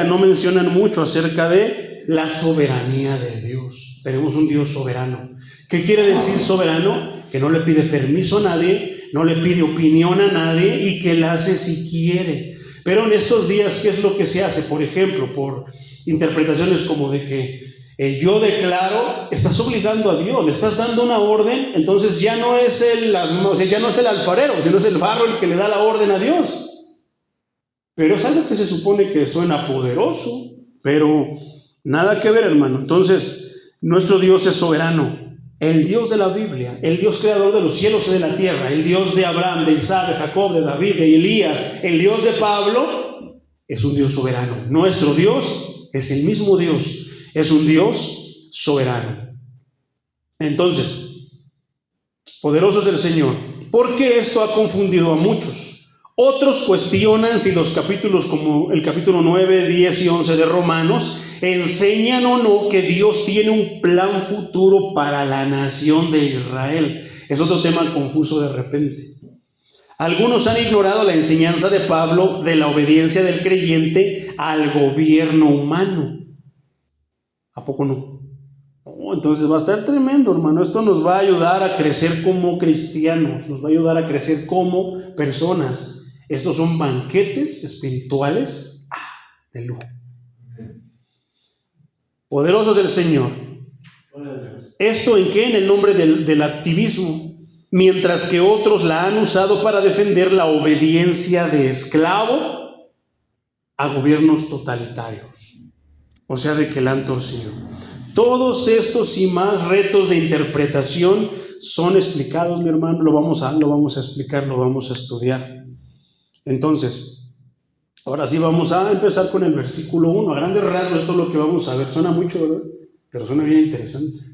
no mencionan mucho acerca de la soberanía de Dios. Tenemos un Dios soberano. ¿Qué quiere decir soberano? Que no le pide permiso a nadie, no le pide opinión a nadie y que la hace si quiere. Pero en estos días, ¿qué es lo que se hace? Por ejemplo, por interpretaciones como de que yo declaro, estás obligando a Dios, le estás dando una orden, entonces ya no es el alfarero, sino es el barro el que le da la orden a Dios. Pero es algo que se supone que suena poderoso, pero nada que ver, hermano. Entonces, nuestro Dios es soberano, el Dios de la Biblia, el Dios creador de los cielos y de la tierra, el Dios de Abraham, de Isaac, de Jacob, de David, de Elías, el Dios de Pablo, es un Dios soberano. Nuestro Dios es el mismo Dios, es un Dios soberano. Entonces, poderoso es el Señor. ¿Por qué esto ha confundido a muchos? Otros cuestionan si los capítulos como el capítulo 9, 10 y 11 de Romanos enseñan o no que Dios tiene un plan futuro para la nación de Israel. Es otro tema confuso de repente. Algunos han ignorado la enseñanza de Pablo de la obediencia del creyente al gobierno humano. ¿A poco no? Entonces va a estar tremendo, hermano. Esto nos va a ayudar a crecer como cristianos, nos va a ayudar a crecer como personas. Estos son banquetes espirituales de lujo. Poderosos del Señor. ¿Esto en qué? En el nombre del activismo. Mientras que otros la han usado para defender la obediencia de esclavo a gobiernos totalitarios. O sea, de que la han torcido. Todos estos y más retos de interpretación son explicados, mi hermano. Lo vamos a explicar, lo vamos a estudiar. Entonces, ahora sí vamos a empezar con el versículo 1. A grandes rasgos esto es lo que vamos a ver. Suena mucho, ¿verdad? Pero suena bien interesante.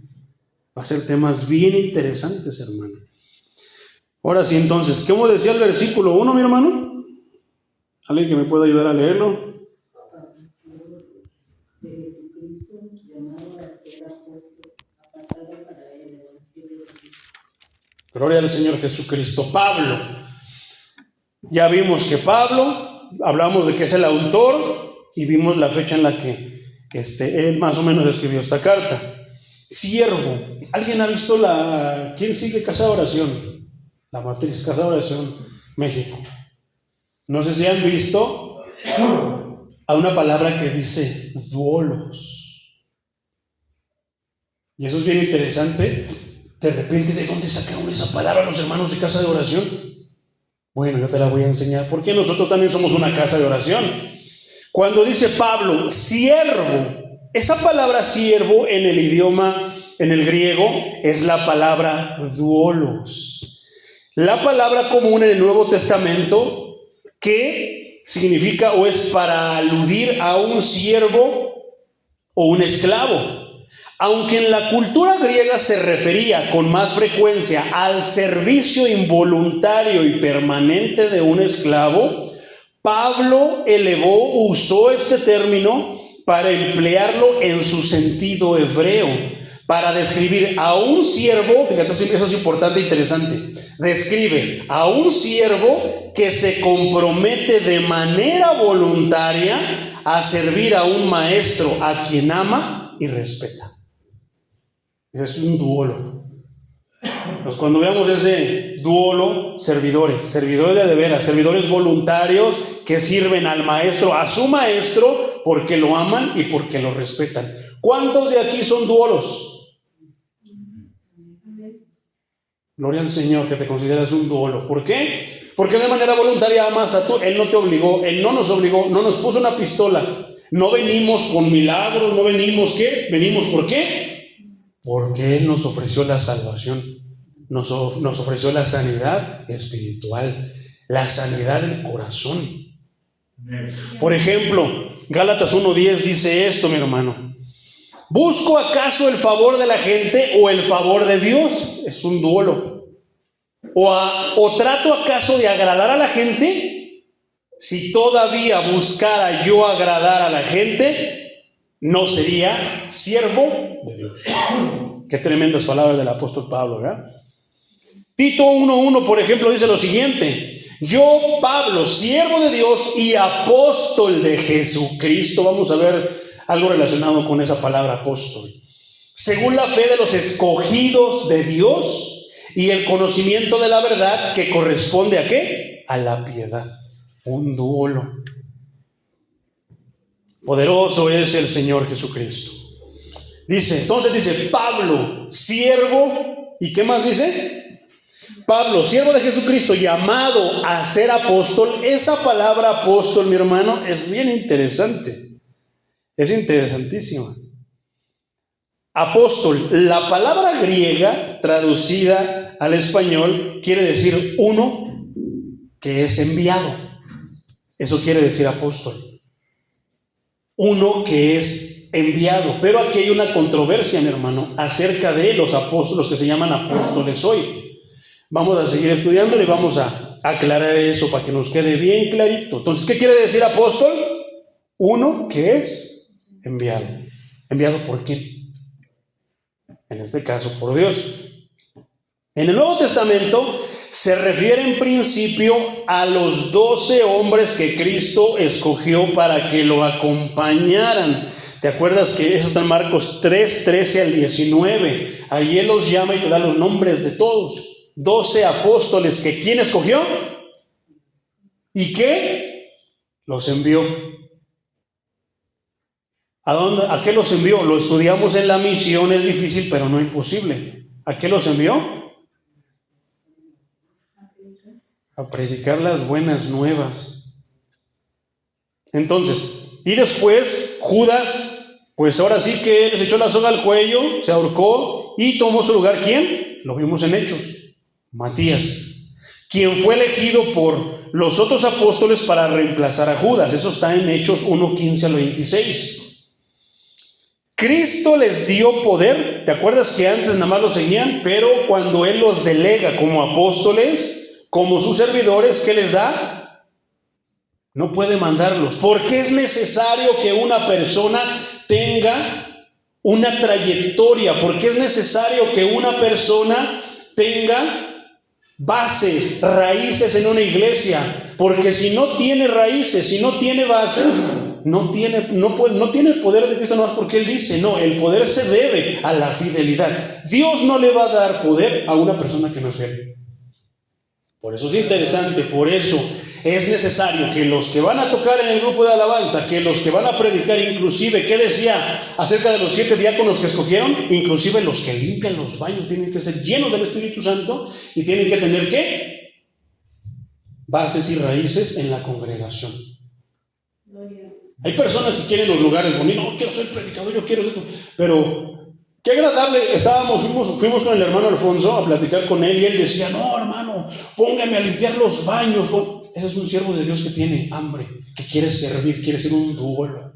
Va a ser temas bien interesantes, hermano. Ahora sí, entonces, ¿cómo decía el versículo 1, mi hermano? ¿Alguien que me pueda ayudar a leerlo? Gloria al Señor Jesucristo. Pablo. Ya vimos que Pablo, hablamos de que es el autor y vimos la fecha en la que él más o menos escribió esta carta. Siervo. ¿Alguien ha visto quién sigue Casa de Oración? La matriz Casa de Oración México. No sé si han visto a una palabra que dice duolos. Y eso es bien interesante. De repente, ¿de dónde sacaron esa palabra los hermanos de Casa de Oración? Bueno, yo te la voy a enseñar, porque nosotros también somos una casa de oración. Cuando dice Pablo, siervo, esa palabra siervo en el idioma, en el griego, es la palabra doulos. La palabra común en el Nuevo Testamento que significa o es para aludir a un siervo o un esclavo. Aunque en la cultura griega se refería con más frecuencia al servicio involuntario y permanente de un esclavo, Pablo usó este término para emplearlo en su sentido hebreo, para describir a un siervo, fíjate, eso es importante e interesante, describe a un siervo que se compromete de manera voluntaria a servir a un maestro a quien ama y respeta. Es un duolo. Pues cuando veamos ese duolo, servidores de veras, servidores voluntarios que sirven al maestro, a su maestro, porque lo aman y porque lo respetan. ¿Cuántos de aquí son duolos? Gloria al Señor, que te consideras un duolo. ¿Por qué? Porque de manera voluntaria amas a tú. Él no te obligó, Él no nos obligó, no nos puso una pistola. No venimos con milagros, no venimos, ¿qué? Venimos, ¿por qué? Porque Él nos ofreció la salvación, nos ofreció la sanidad espiritual, la sanidad del corazón. Por ejemplo, Gálatas 1:10 dice esto, mi hermano: ¿busco acaso el favor de la gente o el favor de Dios? Es un duelo. ¿O trato acaso de agradar a la gente? Si todavía buscara yo agradar a la gente, no sería siervo de Dios. Qué tremendas palabras del apóstol Pablo, ¿verdad? Tito 1:1, por ejemplo, dice lo siguiente: yo, Pablo, siervo de Dios y apóstol de Jesucristo. Vamos a ver algo relacionado con esa palabra apóstol. Según la fe de los escogidos de Dios y el conocimiento de la verdad que corresponde ¿a qué? A la piedad. Un duelo. Poderoso es el Señor Jesucristo. Entonces dice Pablo, siervo, ¿y qué más dice? Pablo, siervo de Jesucristo, llamado a ser apóstol. Esa palabra apóstol, mi hermano, es bien interesante. Es interesantísima. Apóstol, la palabra griega traducida al español quiere decir uno que es enviado. Eso quiere decir apóstol. Uno que es enviado. Pero aquí hay una controversia, mi hermano, acerca de los apóstoles que se llaman apóstoles hoy. Vamos a seguir estudiándolo y vamos a aclarar eso para que nos quede bien clarito. Entonces, ¿qué quiere decir apóstol? Uno que es enviado. ¿Enviado por quién? En este caso, por Dios. En el Nuevo Testamento se refiere en principio a los 12 hombres que Cristo escogió para que lo acompañaran. ¿Te acuerdas que eso está en Marcos 3, 13 al 19? Ahí Él los llama y te da los nombres de todos. 12 apóstoles que ¿quién escogió? ¿Y qué? Los envió. ¿A dónde? ¿A qué los envió? Lo estudiamos en la misión, es difícil pero no imposible. ¿A qué los envió? A predicar las buenas nuevas. Entonces, y después Judas, pues ahora sí que les echó la soga al cuello, se ahorcó y tomó su lugar. ¿Quién? Lo vimos en Hechos. Matías, quien fue elegido por los otros apóstoles para reemplazar a Judas. Eso está en Hechos 1:15 al 26. Cristo les dio poder. ¿Te acuerdas que antes nada más los seguían? Pero cuando Él los delega como apóstoles, como sus servidores, ¿qué les da? No puede mandarlos, porque es necesario que una persona tenga una trayectoria, porque es necesario que una persona tenga bases, raíces en una iglesia, porque si no tiene raíces, si no tiene bases, no tiene el poder de Cristo, no es porque Él dice, no, el poder se debe a la fidelidad. Dios no le va a dar poder a una persona que no es fiel. Por eso es interesante, por eso es necesario que los que van a tocar en el grupo de alabanza, que los que van a predicar, inclusive, ¿qué decía acerca de los 7 diáconos que escogieron? Inclusive los que limpian los baños tienen que ser llenos del Espíritu Santo y tienen que tener ¿qué? Bases y raíces en la congregación. Hay personas que quieren los lugares bonitos, no quiero ser predicador, yo quiero esto, pero qué agradable, fuimos con el hermano Alfonso a platicar con él y él decía, no hermano, póngame a limpiar los baños. Ese es un siervo de Dios que tiene hambre, que quiere servir, quiere ser un duelo.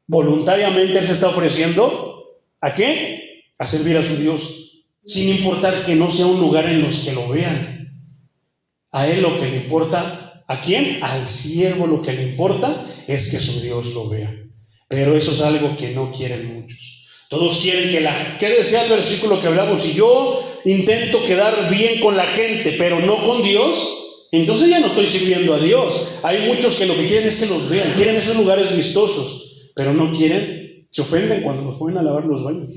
Voluntariamente Él se está ofreciendo, ¿a qué? A servir a su Dios, sin importar que no sea un lugar en los que lo vean. A Él lo que le importa, ¿a quién? Al siervo lo que le importa es que su Dios lo vea. Pero eso es algo que no quieren muchos. Todos quieren ¿qué decía el versículo que hablamos? Si yo intento quedar bien con la gente, pero no con Dios, entonces ya no estoy sirviendo a Dios. Hay muchos que lo que quieren es que los vean, quieren esos lugares vistosos, pero no quieren, se ofenden cuando los ponen a lavar los baños.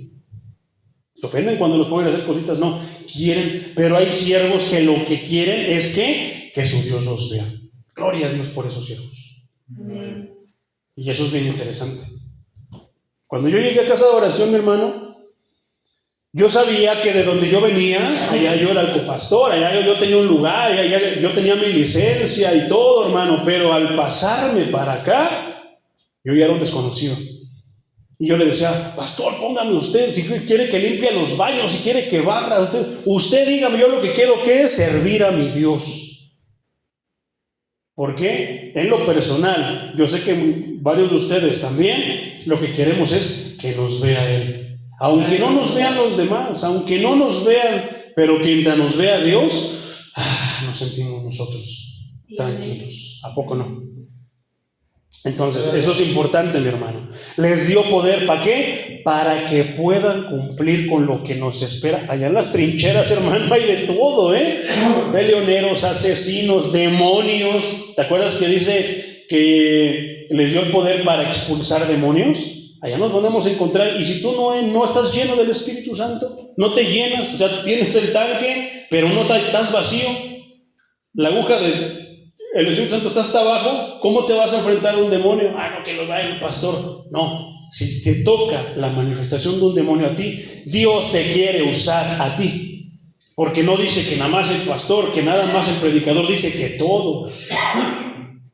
Se ofenden cuando los ponen a hacer cositas, no. quieren, pero hay siervos que lo que quieren es que su Dios los vea. Gloria a Dios por esos siervos. Y eso es bien interesante. Cuando yo llegué a casa de oración, mi hermano, yo sabía que de donde yo venía, allá yo era el copastor, allá yo tenía un lugar, allá yo tenía mi licencia y todo, hermano, pero al pasarme para acá, yo ya era un desconocido. Y yo le decía, pastor, póngame usted, si quiere que limpie los baños, si quiere que barra, usted dígame, yo lo que quiero que es servir a mi Dios. ¿Por qué? En lo personal, yo sé que varios de ustedes también, lo que queremos es que nos vea Él. Aunque no nos vean los demás, aunque no nos vean, pero que mientras nos vea Dios, nos sentimos nosotros tranquilos. ¿A poco no? Entonces, eso es importante, mi hermano. Les dio poder, ¿para qué? Para que puedan cumplir con lo que nos espera. Allá en las trincheras, hermano, hay de todo, peleoneros, asesinos, demonios. ¿Te acuerdas que dice que les dio el poder para expulsar demonios? Allá nos podemos encontrar. Y si tú no estás lleno del Espíritu Santo, no te llenas, o sea, tienes el tanque, pero no estás vacío. La aguja del Espíritu Santo está hasta abajo. ¿Cómo te vas a enfrentar a un demonio? No, que lo vaya el pastor. No, si te toca la manifestación de un demonio a ti, Dios te quiere usar a ti. Porque no dice que nada más el pastor, que nada más el predicador, dice que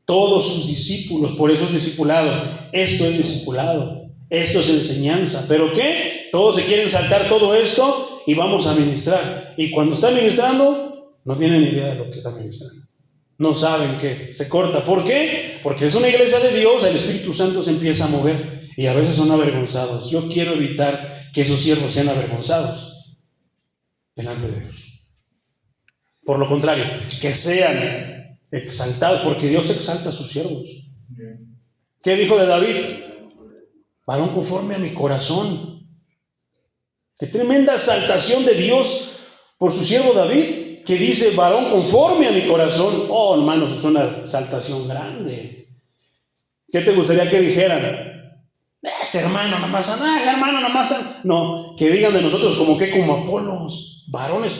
todos sus discípulos. Por eso es discipulado. Esto es discipulado, esto es enseñanza. ¿Pero qué? Todos se quieren saltar todo esto y vamos a ministrar. Y cuando está ministrando, no tienen idea de lo que está ministrando. No saben qué, se corta. ¿Por qué? Porque es una iglesia de Dios, el Espíritu Santo se empieza a mover y a veces son avergonzados. Yo quiero evitar que esos siervos sean avergonzados delante de Dios. Por lo contrario, que sean exaltados, porque Dios exalta a sus siervos. ¿Qué dijo de David? Varón conforme a mi corazón. Qué tremenda exaltación de Dios por su siervo David, que dice, varón conforme a mi corazón. Oh, hermanos, es una exaltación grande. ¿Qué te gustaría que dijeran? Ese hermano nada más. No, que digan de nosotros como Apolos, varones,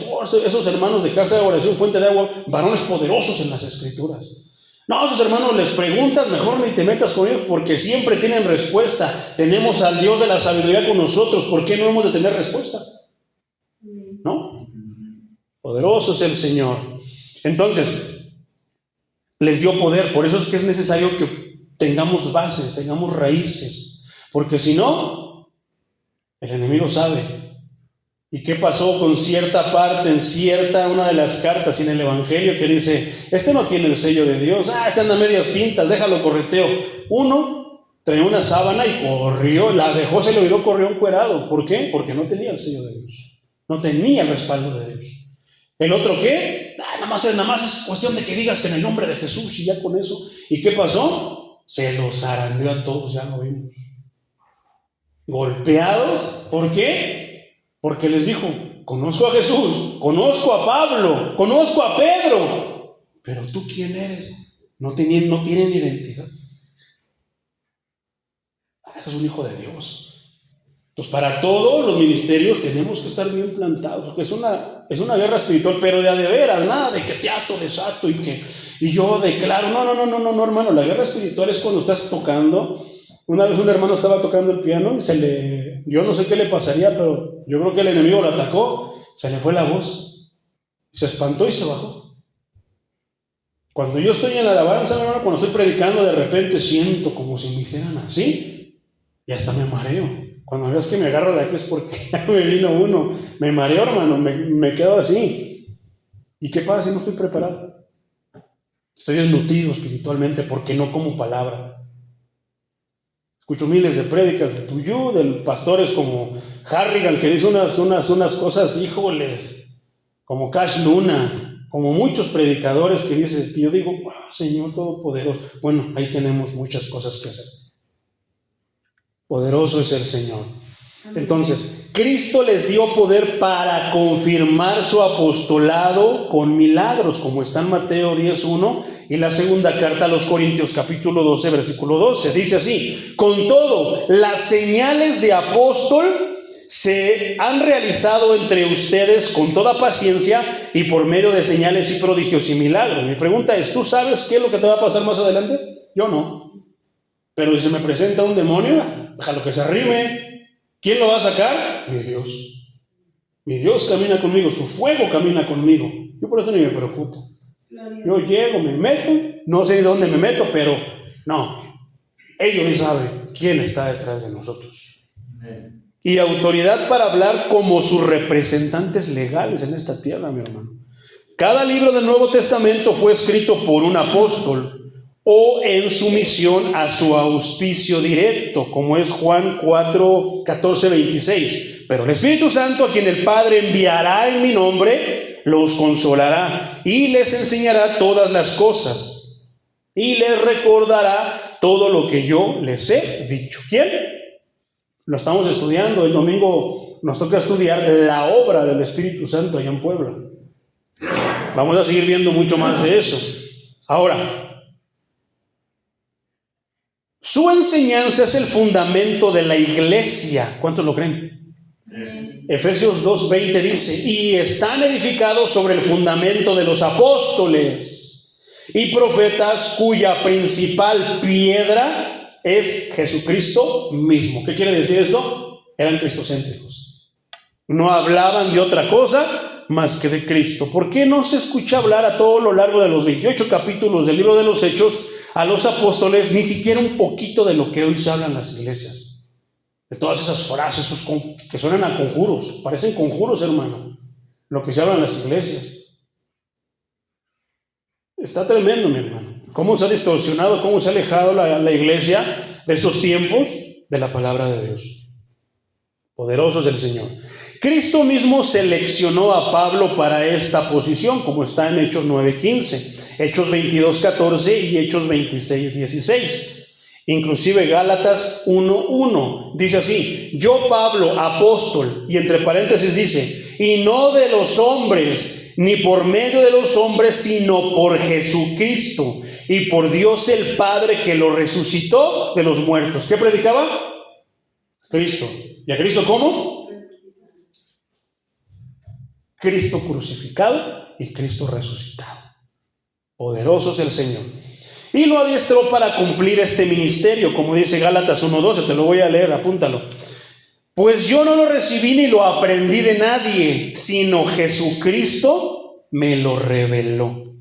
esos hermanos de casa de oración, fuente de agua, varones poderosos en las escrituras. No, esos hermanos les preguntas, mejor ni te metas con ellos, porque siempre tienen respuesta. Tenemos al Dios de la sabiduría con nosotros, ¿por qué no hemos de tener respuesta? ¿No? Poderoso es el Señor. Entonces, les dio poder. Por eso es que es necesario que tengamos bases, tengamos raíces. Porque si no, el enemigo sabe. ¿Y qué pasó con cierta parte, una de las cartas en el Evangelio que dice, este no tiene el sello de Dios, este anda a medias tintas, déjalo correteo? Uno traía una sábana y corrió, la dejó, se le olvidó, corrió encuerado. ¿Por qué? Porque no tenía el sello de Dios. No tenía el respaldo de Dios. ¿El otro qué? Nada más es cuestión de que digas que en el nombre de Jesús y ya con eso. ¿Y qué pasó? Se los zarandeó a todos, ya lo vimos. Golpeados. ¿Por qué? Porque les dijo, conozco a Jesús, conozco a Pablo, conozco a Pedro, pero ¿tú quién eres? No tienen identidad. Eso es un hijo de Dios. Entonces, para todos los ministerios tenemos que estar bien plantados, porque es una guerra espiritual, pero de veras, nada de que te ato, desato y yo declaro. No, hermano, la guerra espiritual es cuando estás tocando. Una vez un hermano estaba tocando el piano y yo no sé qué le pasaría, pero yo creo que el enemigo lo atacó, se le fue la voz, se espantó y se bajó. Cuando yo estoy en la alabanza, hermano, cuando estoy predicando, de repente siento como si me hicieran así y hasta me mareo. Cuando veas que me agarro de aquí es porque ya me vino uno. Me mareo, hermano, me quedo así. ¿Y qué pasa si no estoy preparado? Estoy desnutrido espiritualmente porque no como palabra. Escucho miles de prédicas de Tuyú, de pastores como Harrigan, que dice unas cosas, híjoles, como Cash Luna, como muchos predicadores que dicen, y yo digo, wow, Señor Todopoderoso. Bueno, ahí tenemos muchas cosas que hacer. Poderoso es el Señor. Entonces, Cristo les dio poder para confirmar su apostolado con milagros, como está en Mateo 10:1 y la segunda carta a los Corintios, capítulo 12, versículo 12. Dice así: con todo, las señales de apóstol se han realizado entre ustedes con toda paciencia y por medio de señales y prodigios y milagros. Mi pregunta es, ¿tú sabes qué es lo que te va a pasar más adelante? Yo no. Pero si se me presenta un demonio, déjalo que se arrime. ¿Quién lo va a sacar? Mi Dios. Mi Dios camina conmigo, su fuego camina conmigo. Yo por eso ni me preocupo. Yo llego, me meto, no sé de dónde me meto, pero no. Ellos saben quién está detrás de nosotros. Y autoridad para hablar como sus representantes legales en esta tierra, mi hermano. Cada libro del Nuevo Testamento fue escrito por un apóstol o en sumisión a su auspicio directo, como es Juan 4, 14, 26. Pero el Espíritu Santo, a quien el Padre enviará en mi nombre, los consolará y les enseñará todas las cosas y les recordará todo lo que yo les he dicho. ¿Quién? Lo estamos estudiando. El domingo nos toca estudiar la obra del Espíritu Santo allá en Puebla. Vamos a seguir viendo mucho más de eso. Ahora, su enseñanza es el fundamento de la iglesia. ¿Cuántos lo creen? Efesios 2:20 dice, y están edificados sobre el fundamento de los apóstoles y profetas, cuya principal piedra es Jesucristo mismo. ¿Qué quiere decir esto? Eran cristocéntricos. No hablaban de otra cosa más que de Cristo. ¿Por qué no se escucha hablar a todo lo largo de los 28 capítulos del libro de los Hechos a los apóstoles ni siquiera un poquito de lo que hoy se habla en las iglesias? De todas esas frases que suenan a conjuros, parecen conjuros, hermano, lo que se habla en las iglesias. Está tremendo, mi hermano. Cómo se ha distorsionado, cómo se ha alejado la iglesia de estos tiempos de la palabra de Dios. Poderoso es el Señor. Cristo mismo seleccionó a Pablo para esta posición, como está en Hechos 9:15, Hechos 22:14 y Hechos 26:16. Inclusive Gálatas 1:1 dice así: yo Pablo, apóstol, y entre paréntesis dice, y no de los hombres, ni por medio de los hombres, sino por Jesucristo y por Dios el Padre, que lo resucitó de los muertos. ¿Qué predicaba? Cristo. ¿Y a Cristo cómo? Cristo crucificado y Cristo resucitado. Poderoso es el Señor. Y lo adiestró para cumplir este ministerio, como dice Gálatas 1:12, te lo voy a leer, apúntalo. Pues yo no lo recibí ni lo aprendí de nadie, sino Jesucristo me lo reveló.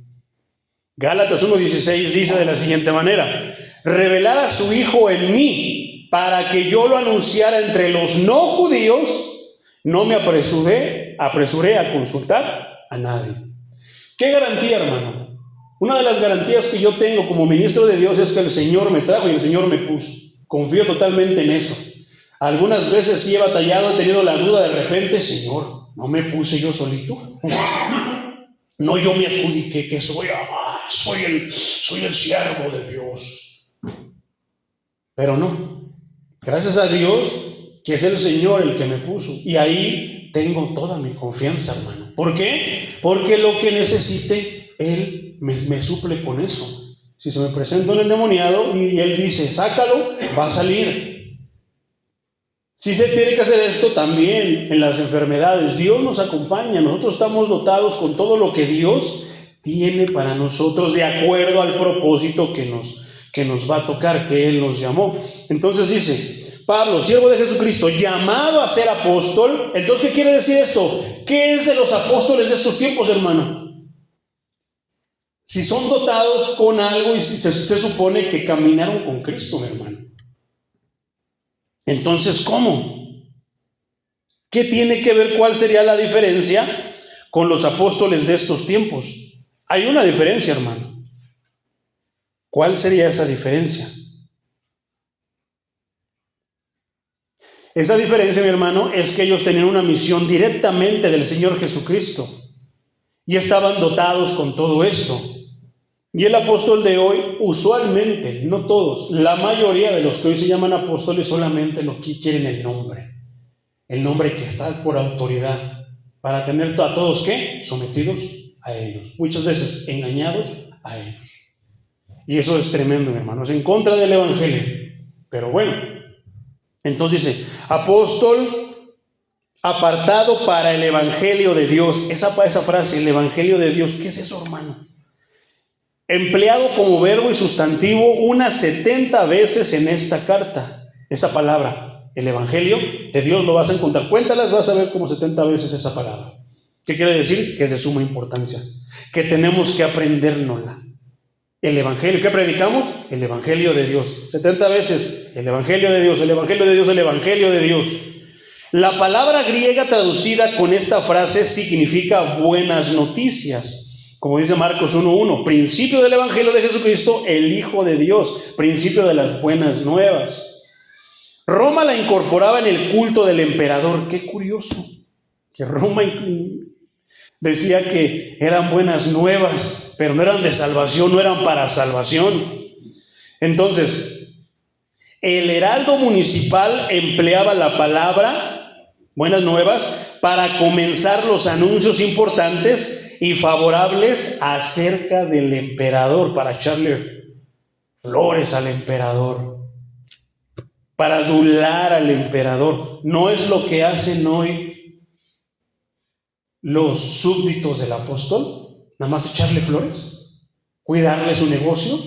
Gálatas 1:16 dice de la siguiente manera: revelar a su Hijo en mí, para que yo lo anunciara entre los no judíos, no me apresuré a consultar a nadie. ¿Qué garantía, hermano? Una de las garantías que yo tengo como ministro de Dios es que el Señor me trajo y el Señor me puso. Confío totalmente en eso. Algunas veces sí he batallado, he tenido la duda de repente: Señor, ¿no me puse yo solito? No, yo me adjudiqué que soy el siervo de Dios. Pero no. Gracias a Dios que es el Señor el que me puso. Y ahí tengo toda mi confianza, hermano. ¿Por qué? Porque lo que necesite, Él me suple con eso. Si se me presenta un endemoniado y Él dice, sácalo, va a salir. Si se tiene que hacer esto también en las enfermedades, Dios nos acompaña. Nosotros estamos dotados con todo lo que Dios tiene para nosotros, de acuerdo al propósito que nos va a tocar, que Él nos llamó. Entonces dice Pablo, siervo de Jesucristo, llamado a ser apóstol. Entonces, ¿qué quiere decir esto? ¿Qué es de los apóstoles de estos tiempos, hermano? Si son dotados con algo y se supone que caminaron con Cristo, mi hermano. Entonces, ¿cómo? ¿Qué tiene que ver? ¿Cuál sería la diferencia con los apóstoles de estos tiempos? Hay una diferencia, hermano. ¿Cuál sería esa diferencia? Esa diferencia, mi hermano, es que ellos tenían una misión directamente del Señor Jesucristo y estaban dotados con todo esto. Y el apóstol de hoy, usualmente, no todos, la mayoría de los que hoy se llaman apóstoles solamente lo que quieren el nombre que está por autoridad, para tener a todos, ¿qué? Sometidos a ellos, muchas veces engañados a ellos. Y eso es tremendo, mi hermano, es en contra del evangelio. Pero bueno, entonces dice, apóstol apartado para el Evangelio de Dios. Esa frase, el Evangelio de Dios, ¿qué es eso, hermano? Empleado como verbo y sustantivo unas 70 veces en esta carta. Esa palabra, el Evangelio de Dios, lo vas a encontrar. Cuéntalas, vas a ver como 70 veces esa palabra. ¿Qué quiere decir? Que es de suma importancia, que tenemos que aprendérnosla. El Evangelio, ¿qué predicamos? El Evangelio de Dios. 70 veces, el Evangelio de Dios, el Evangelio de Dios, el Evangelio de Dios. La palabra griega traducida con esta frase significa buenas noticias. Como dice Marcos 1:1, principio del Evangelio de Jesucristo, el Hijo de Dios, principio de las buenas nuevas. Roma la incorporaba en el culto del emperador. Qué curioso, que Roma decía que eran buenas nuevas, pero no eran de salvación, no eran para salvación. Entonces, el heraldo municipal empleaba la palabra buenas nuevas para comenzar los anuncios importantes y favorables acerca del emperador, para echarle flores al emperador, para adular al emperador. No es lo que hacen hoy los súbditos del apóstol, nada más echarle flores, cuidarle su negocio,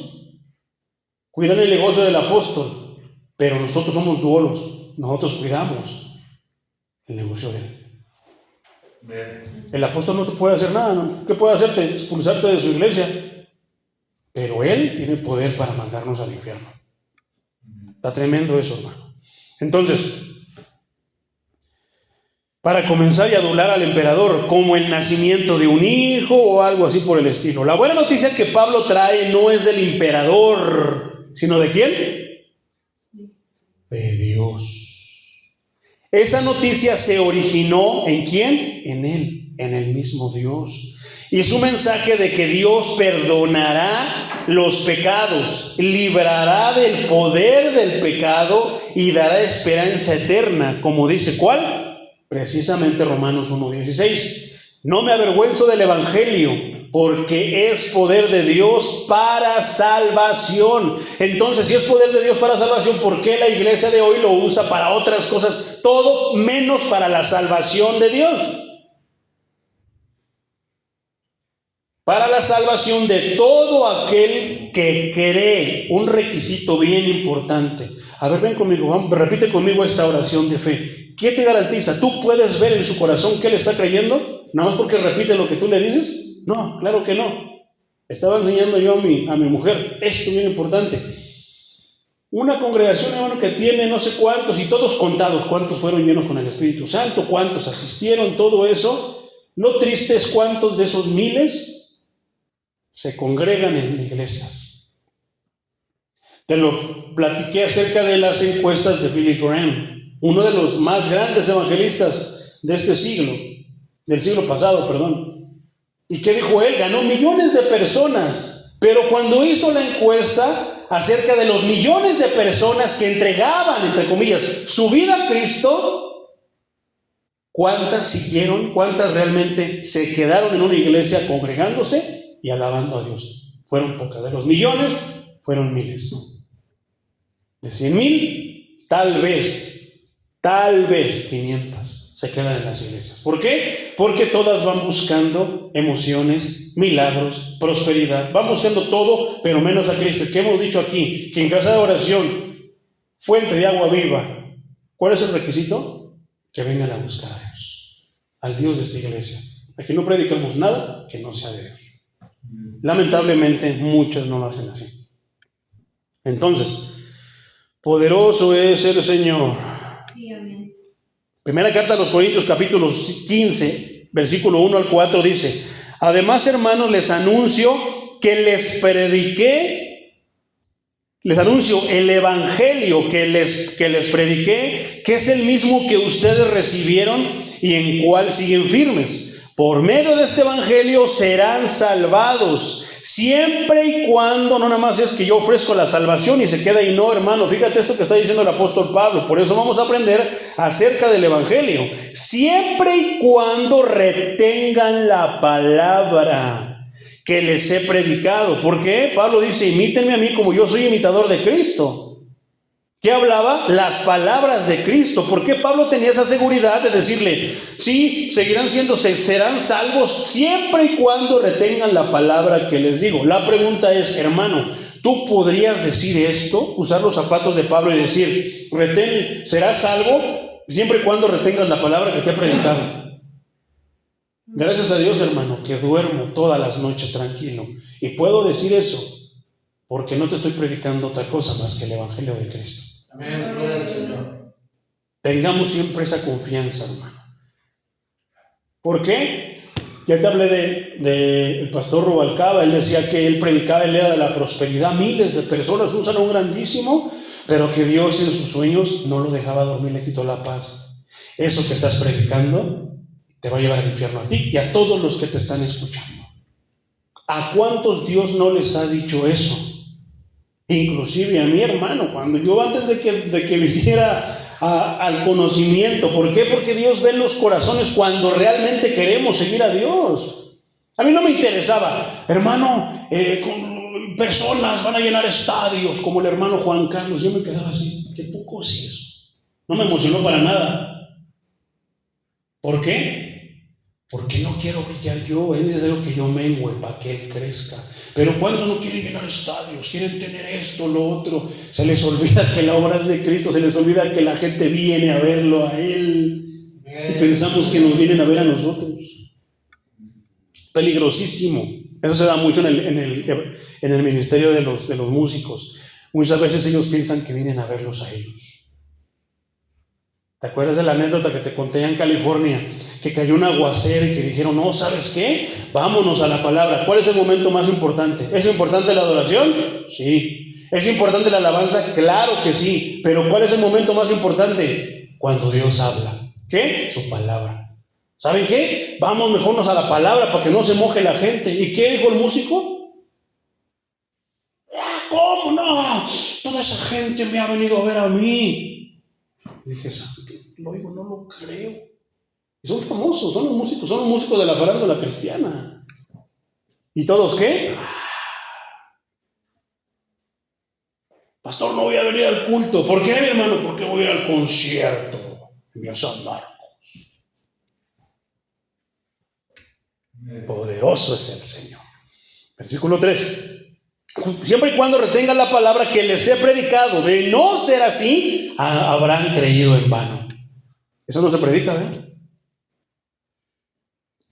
cuidar el negocio del apóstol, pero nosotros somos duolos, nosotros cuidamos el negocio de él. El apóstol no te puede hacer nada, ¿no? ¿Qué puede hacerte? Expulsarte de su iglesia, pero él tiene poder para mandarnos al infierno. Está tremendo eso, hermano. Entonces, para comenzar y adular al emperador, como el nacimiento de un hijo o algo así por el estilo. La buena noticia que Pablo trae no es del emperador, sino ¿de quién? De Dios. Esa noticia se originó ¿en quién? En Él, en el mismo Dios. Y su mensaje de que Dios perdonará los pecados, librará del poder del pecado y dará esperanza eterna, como dice ¿cuál? Precisamente Romanos 1:16. No me avergüenzo del Evangelio, porque es poder de Dios para salvación. Entonces, si es poder de Dios para salvación, ¿por qué la iglesia de hoy lo usa para otras cosas? Todo menos para la salvación de Dios. Para la salvación de todo aquel que cree. Un requisito bien importante. A ver, ven conmigo, repite conmigo esta oración de fe. ¿Qué te garantiza? ¿Tú puedes ver en su corazón que él está creyendo? ¿Nada más porque repite lo que tú le dices? No, claro que no. Estaba enseñando yo a mi mujer esto bien importante. Una congregación, hermano, que tiene no sé cuántos y todos contados, cuántos fueron llenos con el Espíritu Santo, cuántos asistieron, todo eso. Lo triste es cuántos de esos miles se congregan en iglesias. Te lo platiqué acerca de las encuestas de Billy Graham, uno de los más grandes evangelistas de este siglo, del siglo pasado, perdón. ¿Y qué dijo él? Ganó millones de personas, pero cuando hizo la encuesta acerca de los millones de personas que entregaban, entre comillas, su vida a Cristo, ¿cuántas siguieron? ¿Cuántas realmente se quedaron en una iglesia congregándose y alabando a Dios? Fueron pocas. De los millones, fueron miles. De 100,000, tal vez 500 se quedan en las iglesias. ¿Por qué? Porque todas van buscando emociones, milagros, prosperidad. Van buscando todo, pero menos a Cristo. ¿Qué hemos dicho aquí? Que en casa de oración, fuente de agua viva, ¿cuál es el requisito? Que vengan a buscar a Dios, al Dios de esta iglesia. Aquí no predicamos nada que no sea de Dios. Lamentablemente, muchos no lo hacen así. Entonces, poderoso es el Señor. Sí, amén. Primera carta a los Corintios, capítulo 15, versículo 1 al 4 dice: además, hermanos, les anuncio el evangelio que les prediqué, que es el mismo que ustedes recibieron y en cual siguen firmes. Por medio de este evangelio serán salvados, siempre y cuando, no nada más es que yo ofrezco la salvación y se queda ahí, no, hermano, fíjate esto que está diciendo el apóstol Pablo. Por eso vamos a aprender acerca del evangelio. Siempre y cuando retengan la palabra que les he predicado. ¿Por qué? Pablo dice: imítenme a mí como yo soy imitador de Cristo. ¿Qué hablaba? Las palabras de Cristo. ¿Por qué Pablo tenía esa seguridad de decirle, sí, serán salvos siempre y cuando retengan la palabra que les digo? La pregunta es, hermano, ¿tú podrías decir esto? Usar los zapatos de Pablo y decir, serás salvo siempre y cuando retengas la palabra que te he predicado. Gracias a Dios, hermano, que duermo todas las noches tranquilo. Y puedo decir eso porque no te estoy predicando otra cosa más que el Evangelio de Cristo. Amén, gloria al Señor. Tengamos siempre esa confianza, hermano. ¿Por qué? Ya te hablé de el pastor Rubalcaba. Él decía que él predicaba, él era de la prosperidad. Miles de personas, un salón grandísimo, pero que Dios en sus sueños no lo dejaba dormir, le quitó la paz. Eso que estás predicando te va a llevar al infierno a ti y a todos los que te están escuchando. ¿A cuántos Dios no les ha dicho eso? Inclusive a mi hermano, cuando yo antes de que viniera al conocimiento. ¿Por qué? Porque Dios ve en los corazones cuando realmente queremos seguir a Dios. A mí no me interesaba, hermano, personas van a llenar estadios como el hermano Juan Carlos. Yo me quedaba así, qué poco es eso. No me emocionó para nada. ¿Por qué? Porque no quiero brillar yo. Es necesario que yo mengüe para que él crezca. Pero ¿cuántos no quieren llenar estadios? Quieren tener esto, lo otro. Se les olvida que la obra es de Cristo. Se les olvida que la gente viene a verlo a Él. Y pensamos que nos vienen a ver a nosotros. Peligrosísimo. Eso se da mucho en el ministerio de los músicos. Muchas veces ellos piensan que vienen a verlos a ellos. ¿Te acuerdas de la anécdota que te conté en California? Que cayó un aguacero y que dijeron, no, ¿sabes qué? Vámonos a la palabra. ¿Cuál es el momento más importante? ¿Es importante la adoración? Sí. ¿Es importante la alabanza? Claro que sí. Pero ¿cuál es el momento más importante? Cuando Dios habla. ¿Qué? Su palabra. ¿Saben qué? Vamos mejornos a la palabra para que no se moje la gente. ¿Y qué dijo el músico? ¿Cómo no? Toda esa gente me ha venido a ver a mí. Y dije, lo digo, no lo creo. Y son famosos, son los músicos de la farándula cristiana. ¿Y todos qué? Pastor, no voy a venir al culto. ¿Por qué, mi hermano? Porque voy a ir al concierto en San Marcos. Poderoso es el Señor. Versículo 3. Siempre y cuando retengan la palabra que les he predicado. De no ser así, habrán creído en vano. Eso no se predica, ¿eh?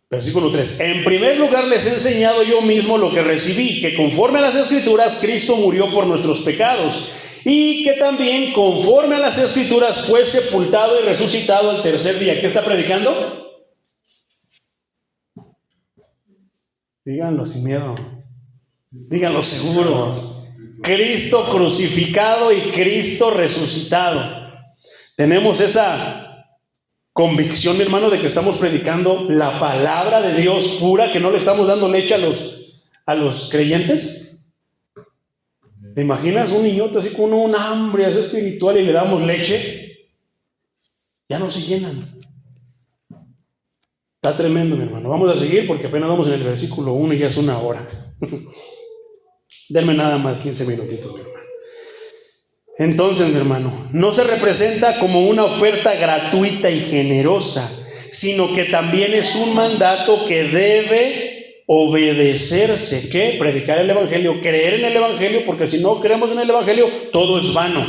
Versículo 3. En primer lugar les he enseñado yo mismo lo que recibí, que conforme a las Escrituras Cristo murió por nuestros pecados, y que también conforme a las Escrituras fue sepultado y resucitado al tercer día. ¿Qué está predicando? Díganlo sin miedo. Díganlo seguros. Cristo crucificado y Cristo resucitado. Tenemos esa convicción, mi hermano, de que estamos predicando la palabra de Dios pura, que no le estamos dando leche a los creyentes. ¿Te imaginas un niñote así con un hambre así espiritual y le damos leche? Ya no se llenan. Está tremendo, mi hermano. Vamos a seguir porque apenas vamos en el versículo 1 y ya es 1 hora. Denme nada más 15 minutitos, mi hermano. Entonces, mi hermano, no se representa como una oferta gratuita y generosa, sino que también es un mandato que debe obedecerse. ¿Qué? Predicar el Evangelio, creer en el Evangelio, porque si no creemos en el Evangelio, todo es vano.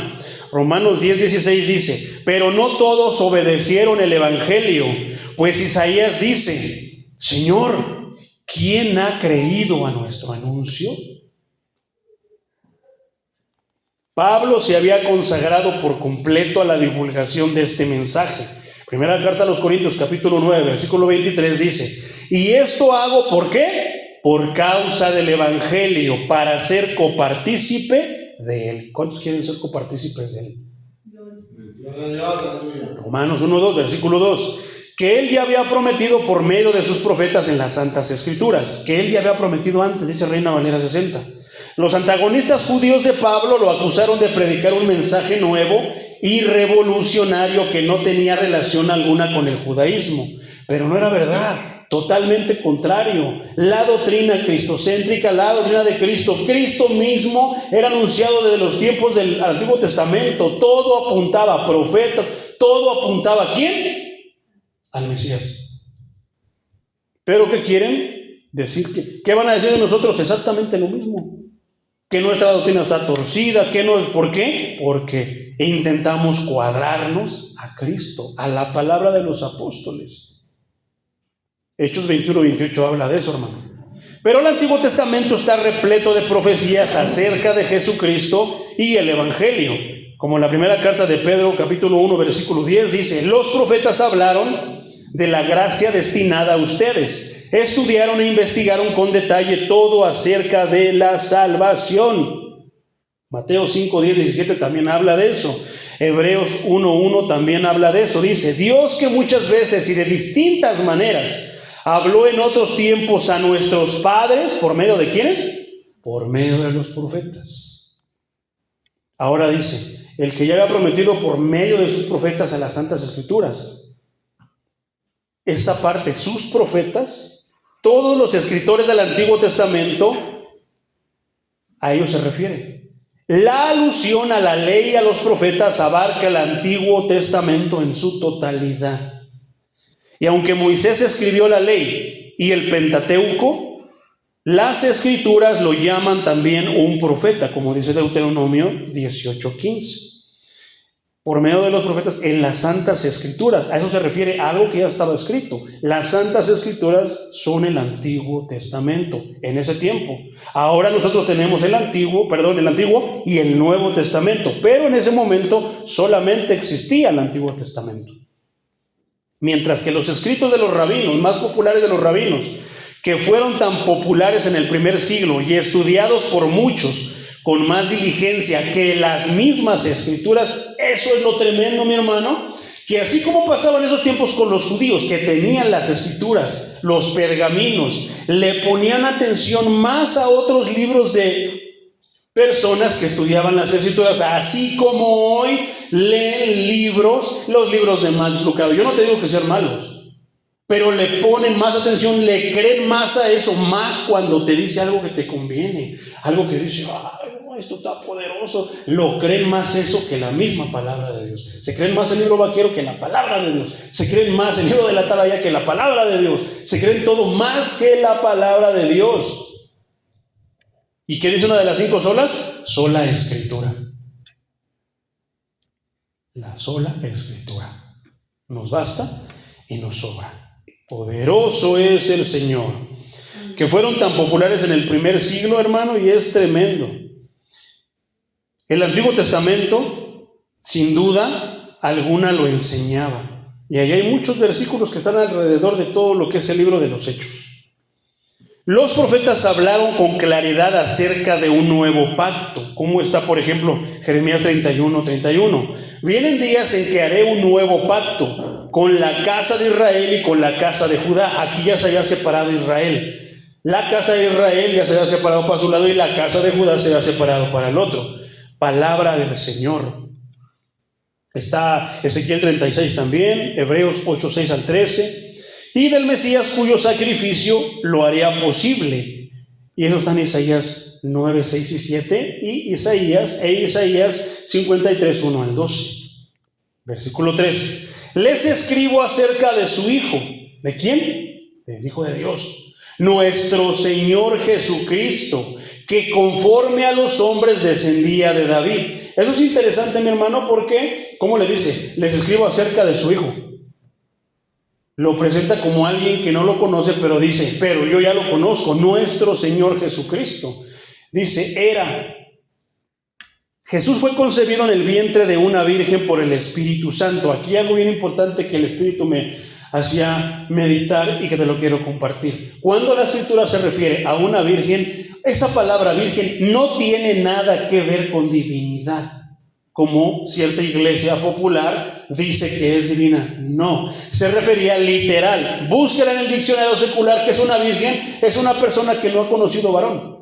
Romanos 10:16 dice, pero no todos obedecieron el Evangelio, pues Isaías dice, Señor, ¿quién ha creído a nuestro anuncio? Pablo se había consagrado por completo a la divulgación de este mensaje. Primera carta a los Corintios, capítulo 9, versículo 23 dice, y esto hago, ¿por qué? Por causa del Evangelio, para ser copartícipe de él. ¿Cuántos quieren ser copartícipes de él? Romanos 1:2, versículo 2, que él ya había prometido por medio de sus profetas en las Santas Escrituras, que él ya había prometido antes, dice Reina Valera 60. Los antagonistas judíos de Pablo lo acusaron de predicar un mensaje nuevo y revolucionario que no tenía relación alguna con el judaísmo. Pero no era verdad. totalmente contrario. La doctrina cristocéntrica, la doctrina de Cristo, Cristo mismo era anunciado desde los tiempos del Antiguo Testamento. Todo apuntaba a profetas, todo apuntaba ¿a quién? Al Mesías. Pero ¿qué quieren? Decir ¿qué van a decir de nosotros? Exactamente lo mismo. Que nuestra doctrina está torcida, que no. ¿Por qué? Porque intentamos cuadrarnos a Cristo, a la palabra de los apóstoles. Hechos 21-28 habla de eso, hermano. Pero el Antiguo Testamento está repleto de profecías acerca de Jesucristo y el Evangelio. Como en la primera carta de Pedro, capítulo 1, versículo 10, dice: los profetas hablaron de la gracia destinada a ustedes. Estudiaron e investigaron con detalle todo acerca de la salvación. Mateo 5, 10, 17 también habla de eso. Hebreos 1, 1 también habla de eso. Dice: Dios, que muchas veces y de distintas maneras habló en otros tiempos a nuestros padres, ¿por medio de quiénes? Por medio de los profetas. Ahora dice: el que ya había prometido por medio de sus profetas a las Santas Escrituras. Esa parte, sus profetas, todos los escritores del Antiguo Testamento, a ellos se refiere. La alusión a la ley y a los profetas abarca el Antiguo Testamento en su totalidad. Y aunque Moisés escribió la ley y el Pentateuco, las Escrituras lo llaman también un profeta, como dice Deuteronomio 18:15. Por medio de los profetas en las Santas Escrituras. A eso se refiere a algo que ya estaba escrito. Las Santas Escrituras son el Antiguo Testamento en ese tiempo. Ahora nosotros tenemos el Antiguo y el Nuevo Testamento, pero en ese momento solamente existía el Antiguo Testamento. Mientras que los escritos de los rabinos, más populares de los rabinos, que fueron tan populares en el primer siglo y estudiados por muchos con más diligencia que las mismas Escrituras, eso es lo tremendo, mi hermano, que así como pasaba en esos tiempos con los judíos, que tenían las Escrituras, los pergaminos, le ponían atención más a otros libros de personas que estudiaban las Escrituras, así como hoy leen los libros de Max Lucado. Yo no te digo que sean malos, pero le ponen más atención, le creen más a eso, más cuando te dice algo que te conviene, algo que dice: ay, no, esto está poderoso. Lo creen más eso que la misma palabra de Dios. Se creen más el libro vaquero que la palabra de Dios. Se creen más el libro de la atalaya que la palabra de Dios. Se creen todo más que la palabra de Dios. ¿Y qué dice una de las 5 solas? Sola Escritura. La sola Escritura. Nos basta y nos sobra. Poderoso es el Señor. Que fueron tan populares en el primer siglo, hermano, y es tremendo. El Antiguo Testamento, sin duda alguna, lo enseñaba. Y ahí hay muchos versículos que están alrededor de todo lo que es el libro de los Hechos. Los profetas hablaron con claridad acerca de un nuevo pacto, como está, por ejemplo, Jeremías 31:31. Vienen días en que haré un nuevo pacto con la casa de Israel y con la casa de Judá. Aquí ya se había separado Israel. La casa de Israel ya se había separado para su lado y la casa de Judá se había separado para el otro. Palabra del Señor. Está Ezequiel 36 también, Hebreos 8:6-13. Y del Mesías cuyo sacrificio lo haría posible. Y eso está en Isaías 9, 6 y 7 y Isaías 53, 1-12. Versículo 3. Les escribo acerca de su Hijo. ¿De quién? Del Hijo de Dios. Nuestro Señor Jesucristo, que conforme a los hombres descendía de David. Eso es interesante, mi hermano, porque, ¿cómo le dice? Les escribo acerca de su Hijo. Lo presenta como alguien que no lo conoce, pero dice: pero yo ya lo conozco, nuestro Señor Jesucristo. Dice: Jesús fue concebido en el vientre de una virgen por el Espíritu Santo. Aquí algo bien importante que el Espíritu me hacía meditar y que te lo quiero compartir. Cuando la Escritura se refiere a una virgen, esa palabra virgen no tiene nada que ver con divinidad, como cierta iglesia popular dice que es divina. No, se refería literal. Búsquela en el diccionario secular, que es una virgen, es una persona que no ha conocido varón.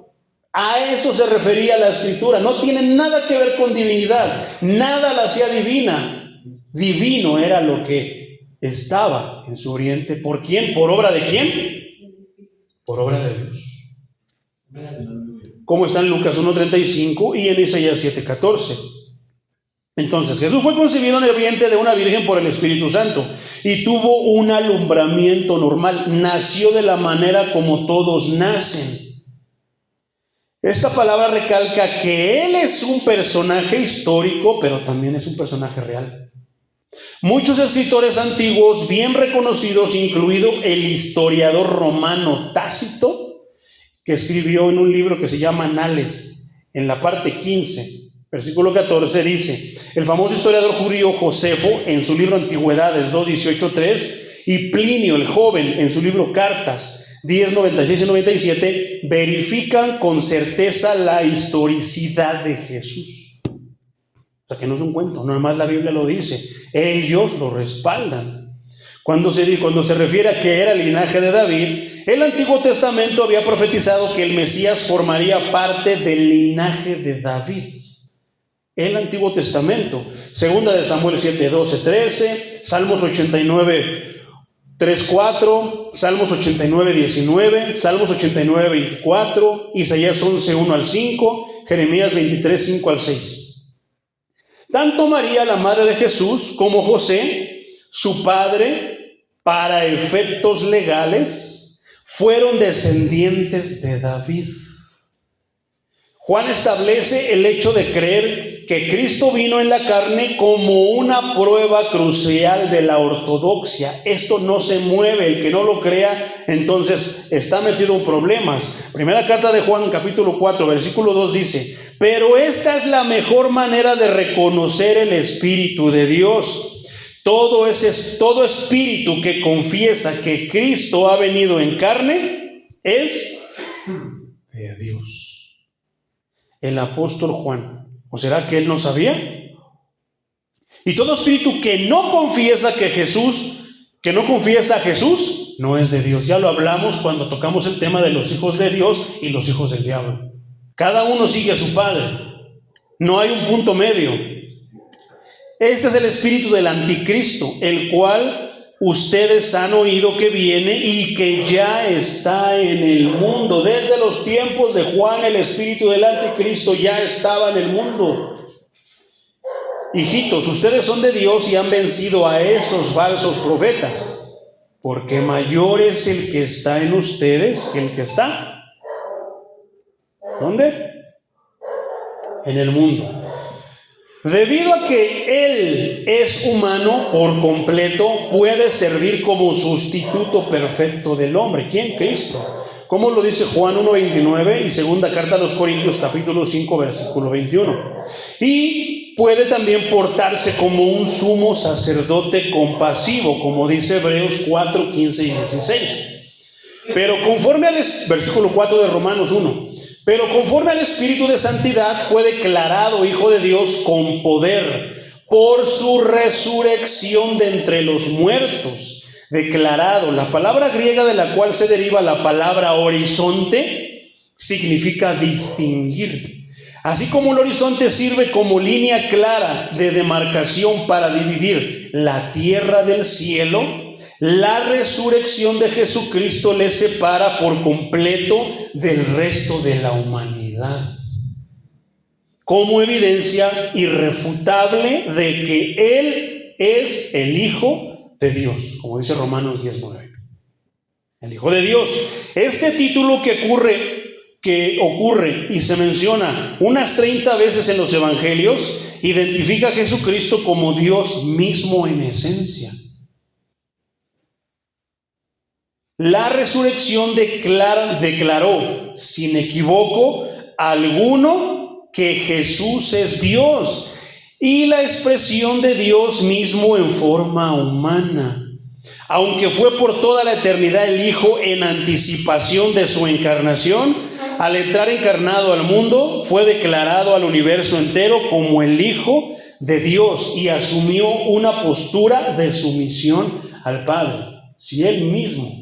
A eso se refería la Escritura. No tiene nada que ver con divinidad, nada la hacía divina. Divino era lo que estaba en su oriente. ¿Por quién? ¿Por obra de quién? Por obra de Dios. Como está en Lucas 1:35 y en Isaías 7:14. Entonces, Jesús fue concebido en el vientre de una virgen por el Espíritu Santo y tuvo un alumbramiento normal. Nació de la manera como todos nacen. Esta palabra recalca que Él es un personaje histórico, pero también es un personaje real. Muchos escritores antiguos bien reconocidos, incluido el historiador romano Tácito, que escribió en un libro que se llama Anales, en la parte 15, versículo 14, dice: el famoso historiador judío Josefo, en su libro Antigüedades 2:18-3, y Plinio el joven, en su libro Cartas 10:96 y 97, verifican con certeza la historicidad de Jesús. O sea, que no es un cuento, no más la Biblia lo dice, ellos lo respaldan. Cuando se refiere a que era el linaje de David, el Antiguo Testamento había profetizado que el Mesías formaría parte del linaje de David. El Antiguo Testamento, segunda de Samuel 7:12-13, Salmos 89:3-4, Salmos 89:19, Salmos 89:24, Isaías 11:1-5, Jeremías 23:5-6. Tanto María, la madre de Jesús, como José, su padre, para efectos legales, fueron descendientes de David. Juan establece el hecho de creer que Cristo vino en la carne como una prueba crucial de la ortodoxia. Esto no se mueve. El que no lo crea, entonces está metido en problemas. Primera carta de Juan, capítulo 4, versículo 2 dice: pero esta es la mejor manera de reconocer el Espíritu de Dios. Todo espíritu que confiesa que Cristo ha venido en carne es de Dios. El apóstol Juan, ¿o será que él no sabía? Y todo espíritu que no confiesa a Jesús, no es de Dios. Ya lo hablamos cuando tocamos el tema de los hijos de Dios y los hijos del diablo. Cada uno sigue a su padre. No hay un punto medio. Este es el espíritu del anticristo, el cual ustedes han oído que viene y que ya está en el mundo. Desde los tiempos de Juan, el espíritu del anticristo ya estaba en el mundo. Hijitos, ustedes son de Dios y han vencido a esos falsos profetas, porque mayor es el que está en ustedes que el que está. ¿Dónde? En el mundo. Debido a que Él es humano por completo, puede servir como sustituto perfecto del hombre. ¿Quién? Cristo. Como lo dice Juan 1:29 y segunda carta a los Corintios capítulo 5 versículo 21. Y puede también portarse como un sumo sacerdote compasivo, como dice Hebreos 4:15 y 16. Pero conforme al versículo 4 de Romanos 1. Pero conforme al Espíritu de Santidad fue declarado Hijo de Dios con poder por su resurrección de entre los muertos. Declarado, la palabra griega de la cual se deriva la palabra horizonte significa distinguir. Así como el horizonte sirve como línea clara de demarcación para dividir la tierra del cielo, la resurrección de Jesucristo le separa por completo del resto de la humanidad, como evidencia irrefutable de que Él es el Hijo de Dios, como dice Romanos 10:9. El Hijo de Dios. Este título que ocurre y se menciona unas 30 veces en los evangelios, identifica a Jesucristo como Dios mismo en esencia. La resurrección declaró sin equívoco alguno que Jesús es Dios y la expresión de Dios mismo en forma humana. Aunque fue por toda la eternidad el Hijo en anticipación de su encarnación, al entrar encarnado al mundo, fue declarado al universo entero como el Hijo de Dios y asumió una postura de sumisión al Padre. Si Él mismo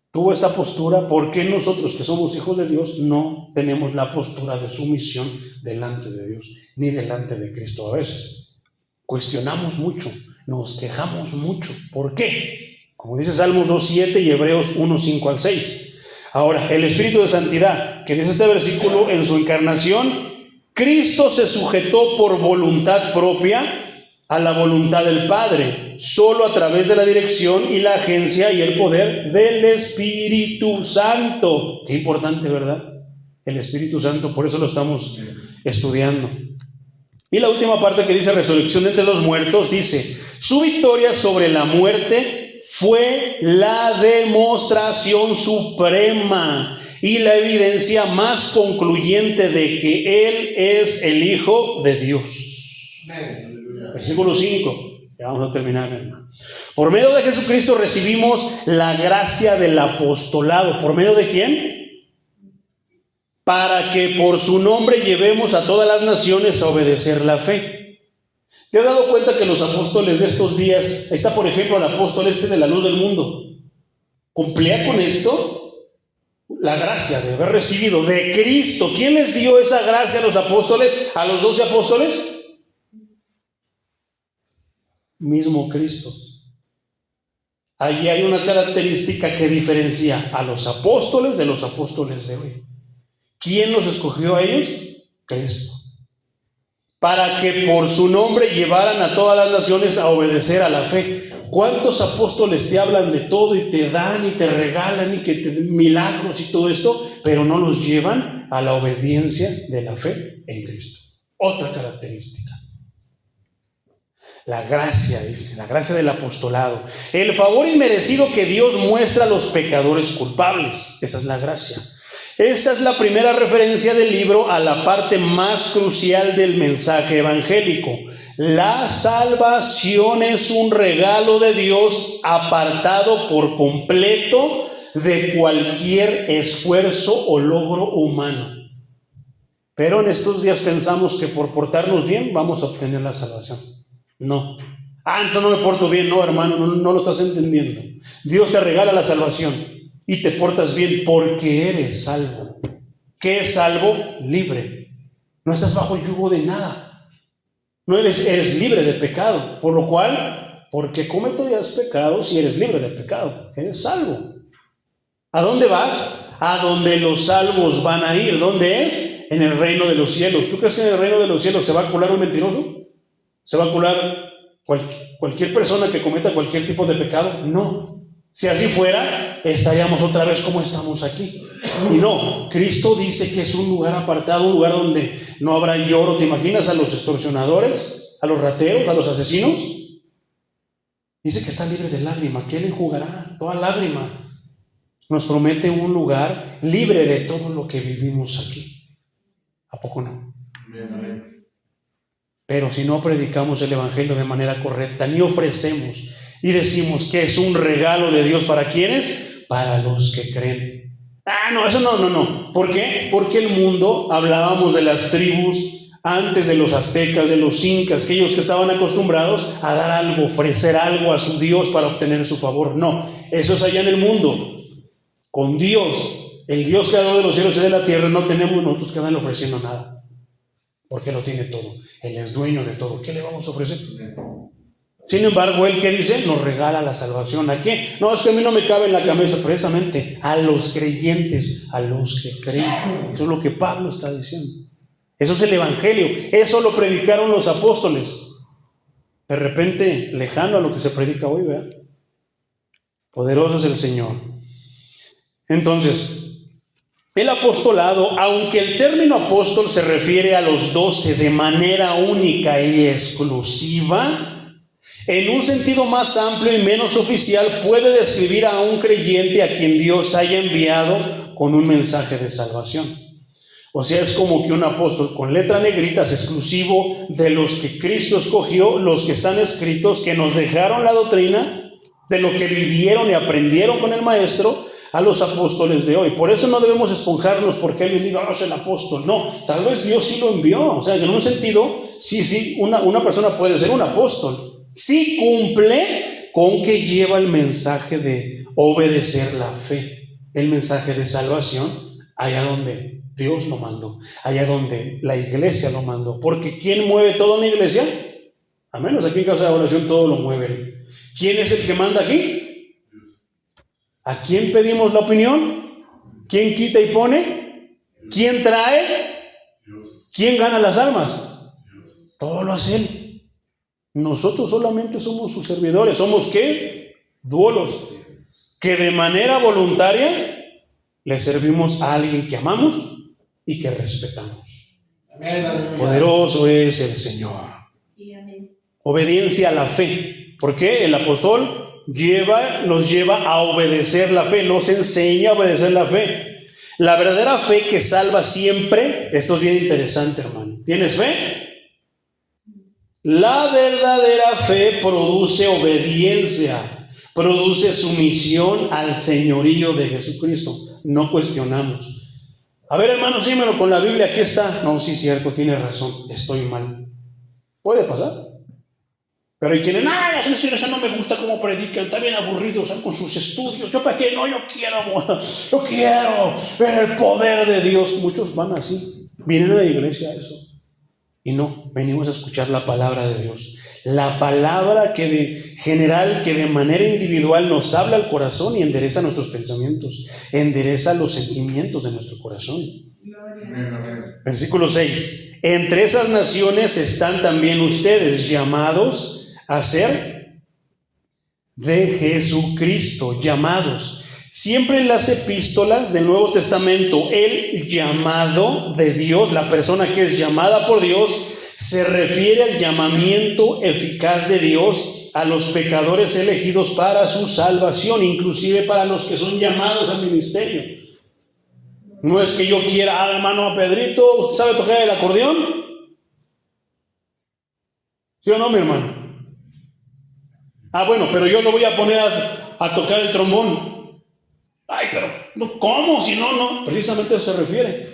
tuvo esta postura, ¿por qué nosotros que somos hijos de Dios no tenemos la postura de sumisión delante de Dios, ni delante de Cristo? A veces cuestionamos mucho nos quejamos mucho. ¿Por qué? Como dice Salmos 2:7 y Hebreos 1:5-6. Ahora, el Espíritu de Santidad, que dice este versículo, en su encarnación, Cristo se sujetó por voluntad propia a la voluntad del Padre, solo a través de la dirección y la agencia y el poder del Espíritu Santo. Qué importante, ¿verdad? El Espíritu Santo, por eso lo estamos estudiando. Y la última parte que dice resurrección entre los muertos, dice, su victoria sobre la muerte fue la demostración suprema y la evidencia más concluyente de que Él es el Hijo de Dios. Versículo 5. Ya vamos a terminar, hermano. Por medio de Jesucristo recibimos la gracia del apostolado. ¿Por medio de quién? Para que por su nombre llevemos a todas las naciones a obedecer la fe. ¿Te has dado cuenta que los apóstoles de estos días, ahí está por ejemplo el apóstol de la luz del mundo, cumplía con esto? La gracia de haber recibido de Cristo. ¿Quién les dio esa gracia a los apóstoles, a los 12 apóstoles? Mismo Cristo. Allí hay una característica que diferencia a los apóstoles de los apóstoles de hoy. ¿Quién los escogió a ellos? Cristo. Para que por su nombre llevaran a todas las naciones a obedecer a la fe. ¿Cuántos apóstoles te hablan de todo y te dan y te regalan y que te den milagros y todo esto, pero no los llevan a la obediencia de la fe en Cristo? Otra característica. La gracia, dice, la gracia del apostolado. El favor inmerecido que Dios muestra a los pecadores culpables. Esa es la gracia. Esta es la primera referencia del libro a la parte más crucial del mensaje evangélico. La salvación es un regalo de Dios apartado por completo de cualquier esfuerzo o logro humano. Pero en estos días pensamos que por portarnos bien vamos a obtener la salvación. No. Entonces no me porto bien. No, hermano, no lo estás entendiendo. Dios te regala la salvación y te portas bien porque eres salvo. ¿Qué es salvo? Libre. No estás bajo yugo de nada. No eres libre de pecado. Por lo cual, porque cometerías pecado si eres libre de pecado? Eres salvo. ¿A dónde vas? A donde los salvos van a ir. ¿Dónde es? En el reino de los cielos. ¿Tú crees que en el reino de los cielos se va a colar un mentiroso? ¿Se va a colar cualquier persona que cometa cualquier tipo de pecado? No. Si así fuera, estaríamos otra vez como estamos aquí. Y no, Cristo dice que es un lugar apartado, un lugar donde no habrá lloro. ¿Te imaginas a los extorsionadores, a los rateros, a los asesinos? Dice que está libre de lágrima, que Él enjugará toda lágrima. Nos promete un lugar libre de todo lo que vivimos aquí. ¿A poco no? Amén. Pero si no predicamos el evangelio de manera correcta, ni ofrecemos y decimos que es un regalo de Dios, ¿para quiénes? Para los que creen. No, eso no. ¿Por qué? Porque el mundo, hablábamos de las tribus antes de los aztecas, de los incas, aquellos que estaban acostumbrados a dar algo, ofrecer algo a su Dios para obtener su favor. No, eso es allá en el mundo. Con Dios, el Dios creador de los cielos y de la tierra, no tenemos nosotros que darle ofreciendo nada. Porque lo tiene todo. Él es dueño de todo. ¿Qué le vamos a ofrecer? Sin embargo, Él, ¿qué dice? Nos regala la salvación. ¿A qué? No, es que a mí no me cabe en la cabeza, precisamente a los creyentes, a los que creen. Eso es lo que Pablo está diciendo. Eso es el evangelio. Eso lo predicaron los apóstoles. De repente, lejano a lo que se predica hoy, ¿verdad? Poderoso es el Señor. Entonces, el apostolado, aunque el término apóstol se refiere a los 12 de manera única y exclusiva, en un sentido más amplio y menos oficial puede describir a un creyente a quien Dios haya enviado con un mensaje de salvación. O sea, es como que un apóstol con letra negrita es exclusivo de los que Cristo escogió, los que están escritos, que nos dejaron la doctrina, de lo que vivieron y aprendieron con el maestro, a los apóstoles de hoy. Por eso no debemos esponjarnos porque alguien diga, es el apóstol. No, tal vez Dios sí lo envió. O sea, en un sentido, sí, una persona puede ser un apóstol. Sí cumple con que lleva el mensaje de obedecer la fe, el mensaje de salvación, allá donde Dios lo mandó, allá donde la iglesia lo mandó. Porque ¿quién mueve toda una iglesia? A menos aquí en casa de oración todo lo mueven. ¿Quién es el que manda aquí? ¿A quién pedimos la opinión? ¿Quién quita y pone? ¿Quién trae? ¿Quién gana las almas? Todo lo hace Él. Nosotros solamente somos sus servidores. ¿Somos qué? Duolos. Que de manera voluntaria le servimos a alguien que amamos y que respetamos. Amén. Poderoso es el Señor. Obediencia a la fe. ¿Por qué? El apóstol nos lleva a obedecer la fe, nos enseña a obedecer la fe. La verdadera fe que salva siempre, esto es bien interesante, hermano. ¿Tienes fe? La verdadera fe produce obediencia, produce sumisión al señorío de Jesucristo. No cuestionamos. A ver, hermano, símelo con la Biblia, aquí está. No, sí, cierto, tiene razón, estoy mal. Puede pasar. Pero hay quienes, eso no me gusta cómo predican, está bien aburridos con sus estudios. ¿Yo para qué? No, yo quiero ver el poder de Dios. Muchos van así, vienen a la iglesia a eso. Y no, venimos a escuchar la palabra de Dios. La palabra que de manera individual nos habla al corazón y endereza nuestros pensamientos, endereza los sentimientos de nuestro corazón. Versículo 6. Entre esas naciones están también ustedes llamados a ser de Jesucristo, llamados. Siempre en las epístolas del Nuevo Testamento, el llamado de Dios, la persona que es llamada por Dios, se refiere al llamamiento eficaz de Dios a los pecadores elegidos para su salvación, inclusive para los que son llamados al ministerio. No es que yo quiera, hermano Pedrito, ¿usted sabe tocar el acordeón? ¿Sí o no, mi hermano? Bueno, pero yo lo voy a poner a tocar el trombón. Ay, pero ¿cómo? Si no, precisamente a eso se refiere.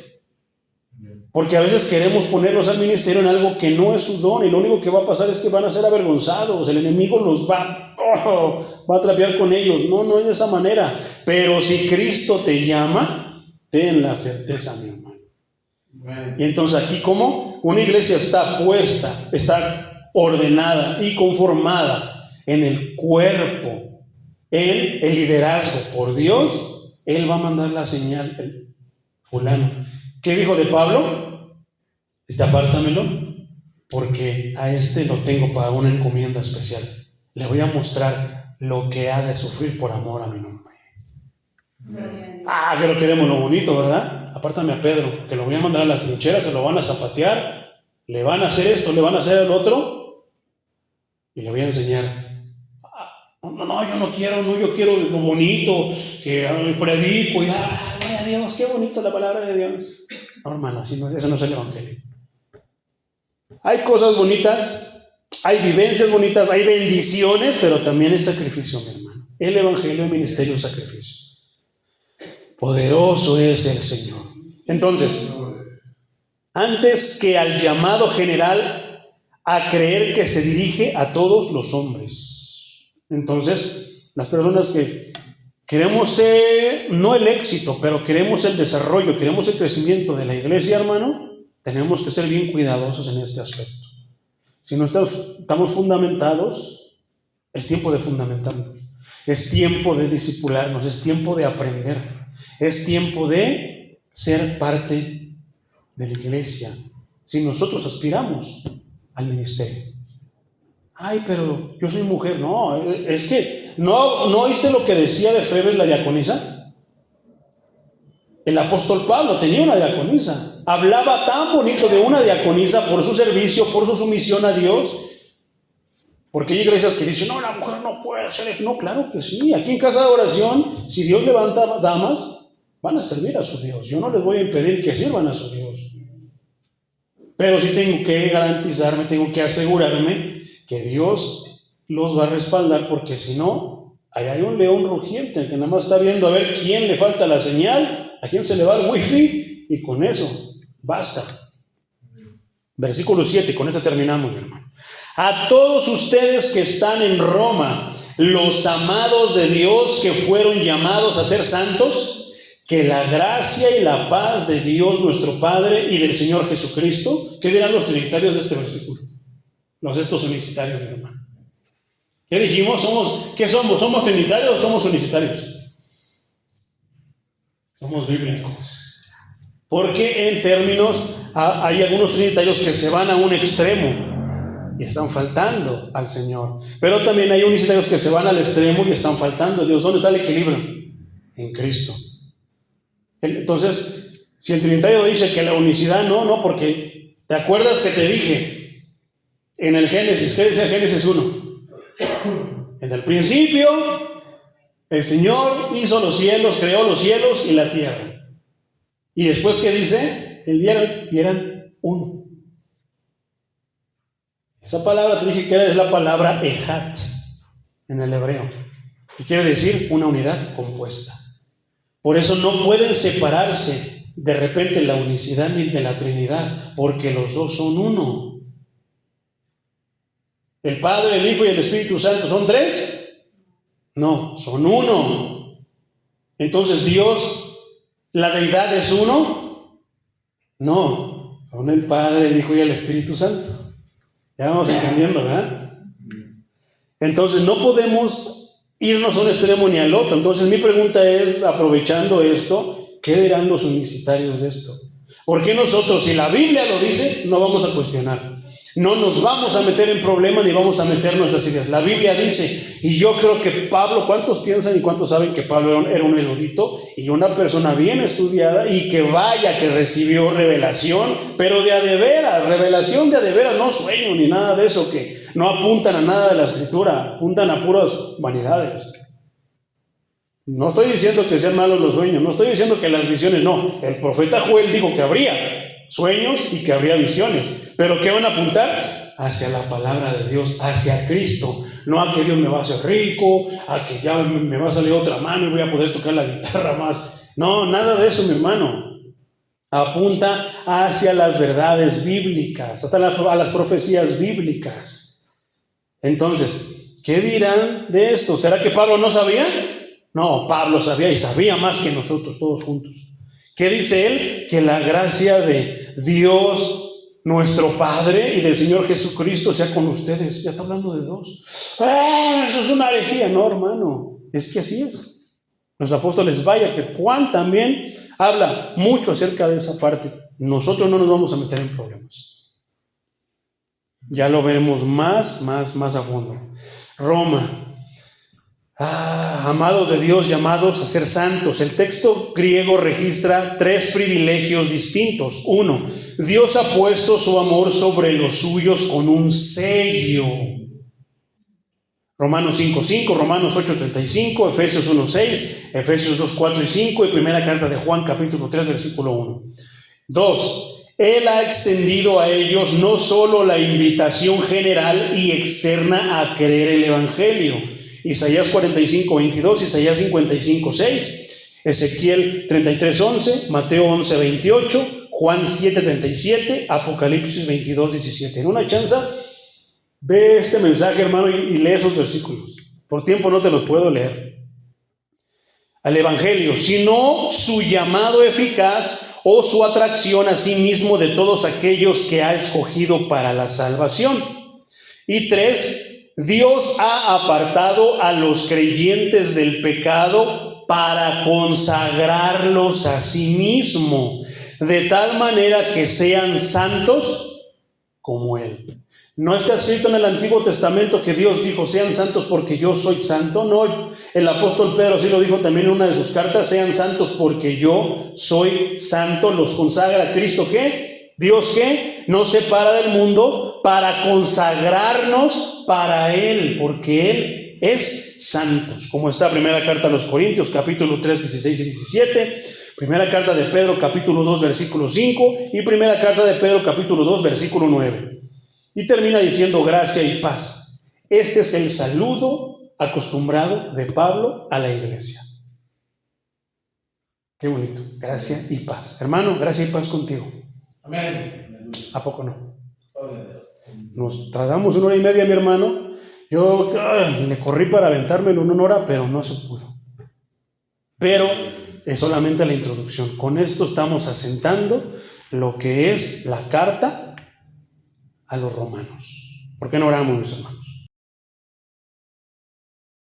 Porque a veces queremos ponerlos al ministerio en algo que no es su don, y lo único que va a pasar es que van a ser avergonzados, el enemigo los va a trapear con ellos. No es de esa manera. Pero si Cristo te llama, ten la certeza, mi hermano. Y entonces aquí, ¿cómo? Una iglesia está puesta, está ordenada y conformada en el cuerpo, el liderazgo por Dios. Él va a mandar la señal, el fulano. ¿Qué dijo de Pablo? Apártamelo, porque a este lo tengo para una encomienda especial. Le voy a mostrar lo que ha de sufrir por amor a mi nombre. Que lo queremos lo bonito, ¿verdad? Apártame a Pedro, que lo voy a mandar a las trincheras, se lo van a zapatear, le van a hacer esto, le van a hacer el otro, y le voy a enseñar. Yo quiero lo bonito, que predico, y gloria a Dios, qué bonito la palabra de Dios. No, hermano, eso no es el evangelio. Hay cosas bonitas, hay vivencias bonitas, hay bendiciones, pero también es sacrificio, mi hermano. El evangelio, el ministerio, es sacrificio. Poderoso es el Señor. Entonces, antes que al llamado general a creer que se dirige a todos los hombres. Entonces, las personas que queremos no el éxito, pero queremos el desarrollo, queremos el crecimiento de la iglesia, hermano, tenemos que ser bien cuidadosos en este aspecto. Si no estamos fundamentados, es tiempo de fundamentarnos, es tiempo de discipularnos, es tiempo de aprender, es tiempo de ser parte de la iglesia. Si nosotros aspiramos al ministerio. Pero yo soy mujer. No, es que ¿no oíste lo que decía de Febe la diaconisa? El apóstol Pablo tenía una diaconisa. Hablaba tan bonito de una diaconisa por su servicio, por su sumisión a Dios. Porque hay iglesias que dicen, la mujer no puede hacer eso. No, claro que sí. Aquí en casa de oración, si Dios levanta damas, van a servir a su Dios. Yo no les voy a impedir que sirvan a su Dios. Pero sí tengo que garantizarme, tengo que asegurarme que Dios los va a respaldar, porque si no, ahí hay un león rugiente que nada más está viendo a ver quién le falta la señal, a quién se le va el wifi, y con eso basta. Versículo 7, con esto terminamos, mi hermano. A todos ustedes que están en Roma, los amados de Dios que fueron llamados a ser santos, que la gracia y la paz de Dios nuestro Padre y del Señor Jesucristo. ¿Qué dirán los trinitarios de este versículo? estos unicitarios, mi hermano. ¿Qué dijimos? ¿Qué somos? ¿Somos trinitarios o somos unicitarios? Somos bíblicos. Porque en términos, hay algunos trinitarios que se van a un extremo y están faltando al Señor. Pero también hay unicitarios que se van al extremo y están faltando a Dios. ¿Dónde está el equilibrio? En Cristo. Entonces, si el trinitario dice que la unicidad no, porque ¿te acuerdas que te dije en el Génesis? ¿Qué decía Génesis 1? En el principio, el Señor hizo los cielos, creó los cielos y la tierra. Y después, ¿qué dice? El día y eran uno. Esa palabra te dije que es la palabra ejat en el hebreo, que quiere decir una unidad compuesta. Por eso no pueden separarse de repente la unicidad ni de la Trinidad, porque los dos son uno. ¿El Padre, el Hijo y el Espíritu Santo son tres? No, son uno. Entonces, ¿Dios, la deidad es uno? No, son el Padre, el Hijo y el Espíritu Santo. Ya vamos entendiendo, ¿verdad? Entonces, no podemos irnos a un extremo ni al otro. Entonces, mi pregunta es, aprovechando esto, ¿qué dirán los unicitarios de esto? Porque nosotros, si la Biblia lo dice, no vamos a cuestionar. No nos vamos a meter en problemas ni vamos a meter nuestras ideas. La Biblia dice, y yo creo que Pablo, ¿cuántos piensan y cuántos saben que Pablo era un erudito y una persona bien estudiada y que vaya que recibió revelación, pero de a de veras, revelación de a de veras, no sueño ni nada de eso, que no apuntan a nada de la Escritura, apuntan a puras vanidades. No estoy diciendo que sean malos los sueños, no estoy diciendo que las visiones, no. El profeta Joel dijo que habría sueños y que habría visiones. ¿Pero qué van a apuntar? Hacia la palabra de Dios, hacia Cristo. No a que Dios me va a hacer rico, a que ya me va a salir otra mano y voy a poder tocar la guitarra más. No, nada de eso, mi hermano. Apunta hacia las verdades bíblicas, hasta a las profecías bíblicas. Entonces, ¿qué dirán de esto? ¿Será que Pablo no sabía? No, Pablo sabía y sabía más que nosotros, todos juntos. ¿Qué dice él? Que la gracia de Dios, nuestro Padre, y del Señor Jesucristo sea con ustedes. Ya está hablando de dos. Eso es una herejía. No, hermano, es que así es. Los apóstoles, vaya que Juan también habla mucho acerca de esa parte. Nosotros no nos vamos a meter en problemas. Ya lo veremos más a fondo. Roma. Amados de Dios, llamados a ser santos. El texto griego registra tres privilegios distintos. 1. Dios ha puesto su amor sobre los suyos con un sello. Romanos 5:5, Romanos 8:35, Efesios 1:6, Efesios 2:4 y 5 y primera carta de Juan capítulo 3 versículo 1. 2. Él ha extendido a ellos no solo la invitación general y externa a creer el Evangelio. Isaías 45:22, Isaías 55:6, Ezequiel 33:11, Mateo 11:28, Juan 7:37, Apocalipsis 22:17. En una chance, ve este mensaje, hermano, y lee esos versículos. Por tiempo no te los puedo leer. Al Evangelio, sino su llamado eficaz o su atracción a sí mismo de todos aquellos que ha escogido para la salvación. Y 3, Dios ha apartado a los creyentes del pecado para consagrarlos a sí mismo, de tal manera que sean santos como Él. No está escrito en el Antiguo Testamento que Dios dijo, sean santos porque yo soy santo. No, el apóstol Pedro sí lo dijo también en una de sus cartas, sean santos porque yo soy santo. Los consagra a Cristo, ¿qué? Dios, ¿qué? Nos separa del mundo para consagrarnos para Él, porque Él es santo. Como está primera carta a los Corintios, capítulo 3, 16 y 17, primera carta de Pedro, capítulo 2, versículo 5, y primera carta de Pedro, capítulo 2, versículo 9. Y termina diciendo gracia y paz. Este es el saludo acostumbrado de Pablo a la iglesia. Qué bonito, gracia y paz. Hermano, gracia y paz contigo. Amén. ¿A poco no? Nos tardamos 1 hora y media, mi hermano. Yo le corrí para aventármelo en 1 hora, pero no se pudo. Pero es solamente la introducción. Con esto estamos asentando lo que es la carta a los romanos. ¿Por qué no oramos, mis hermanos?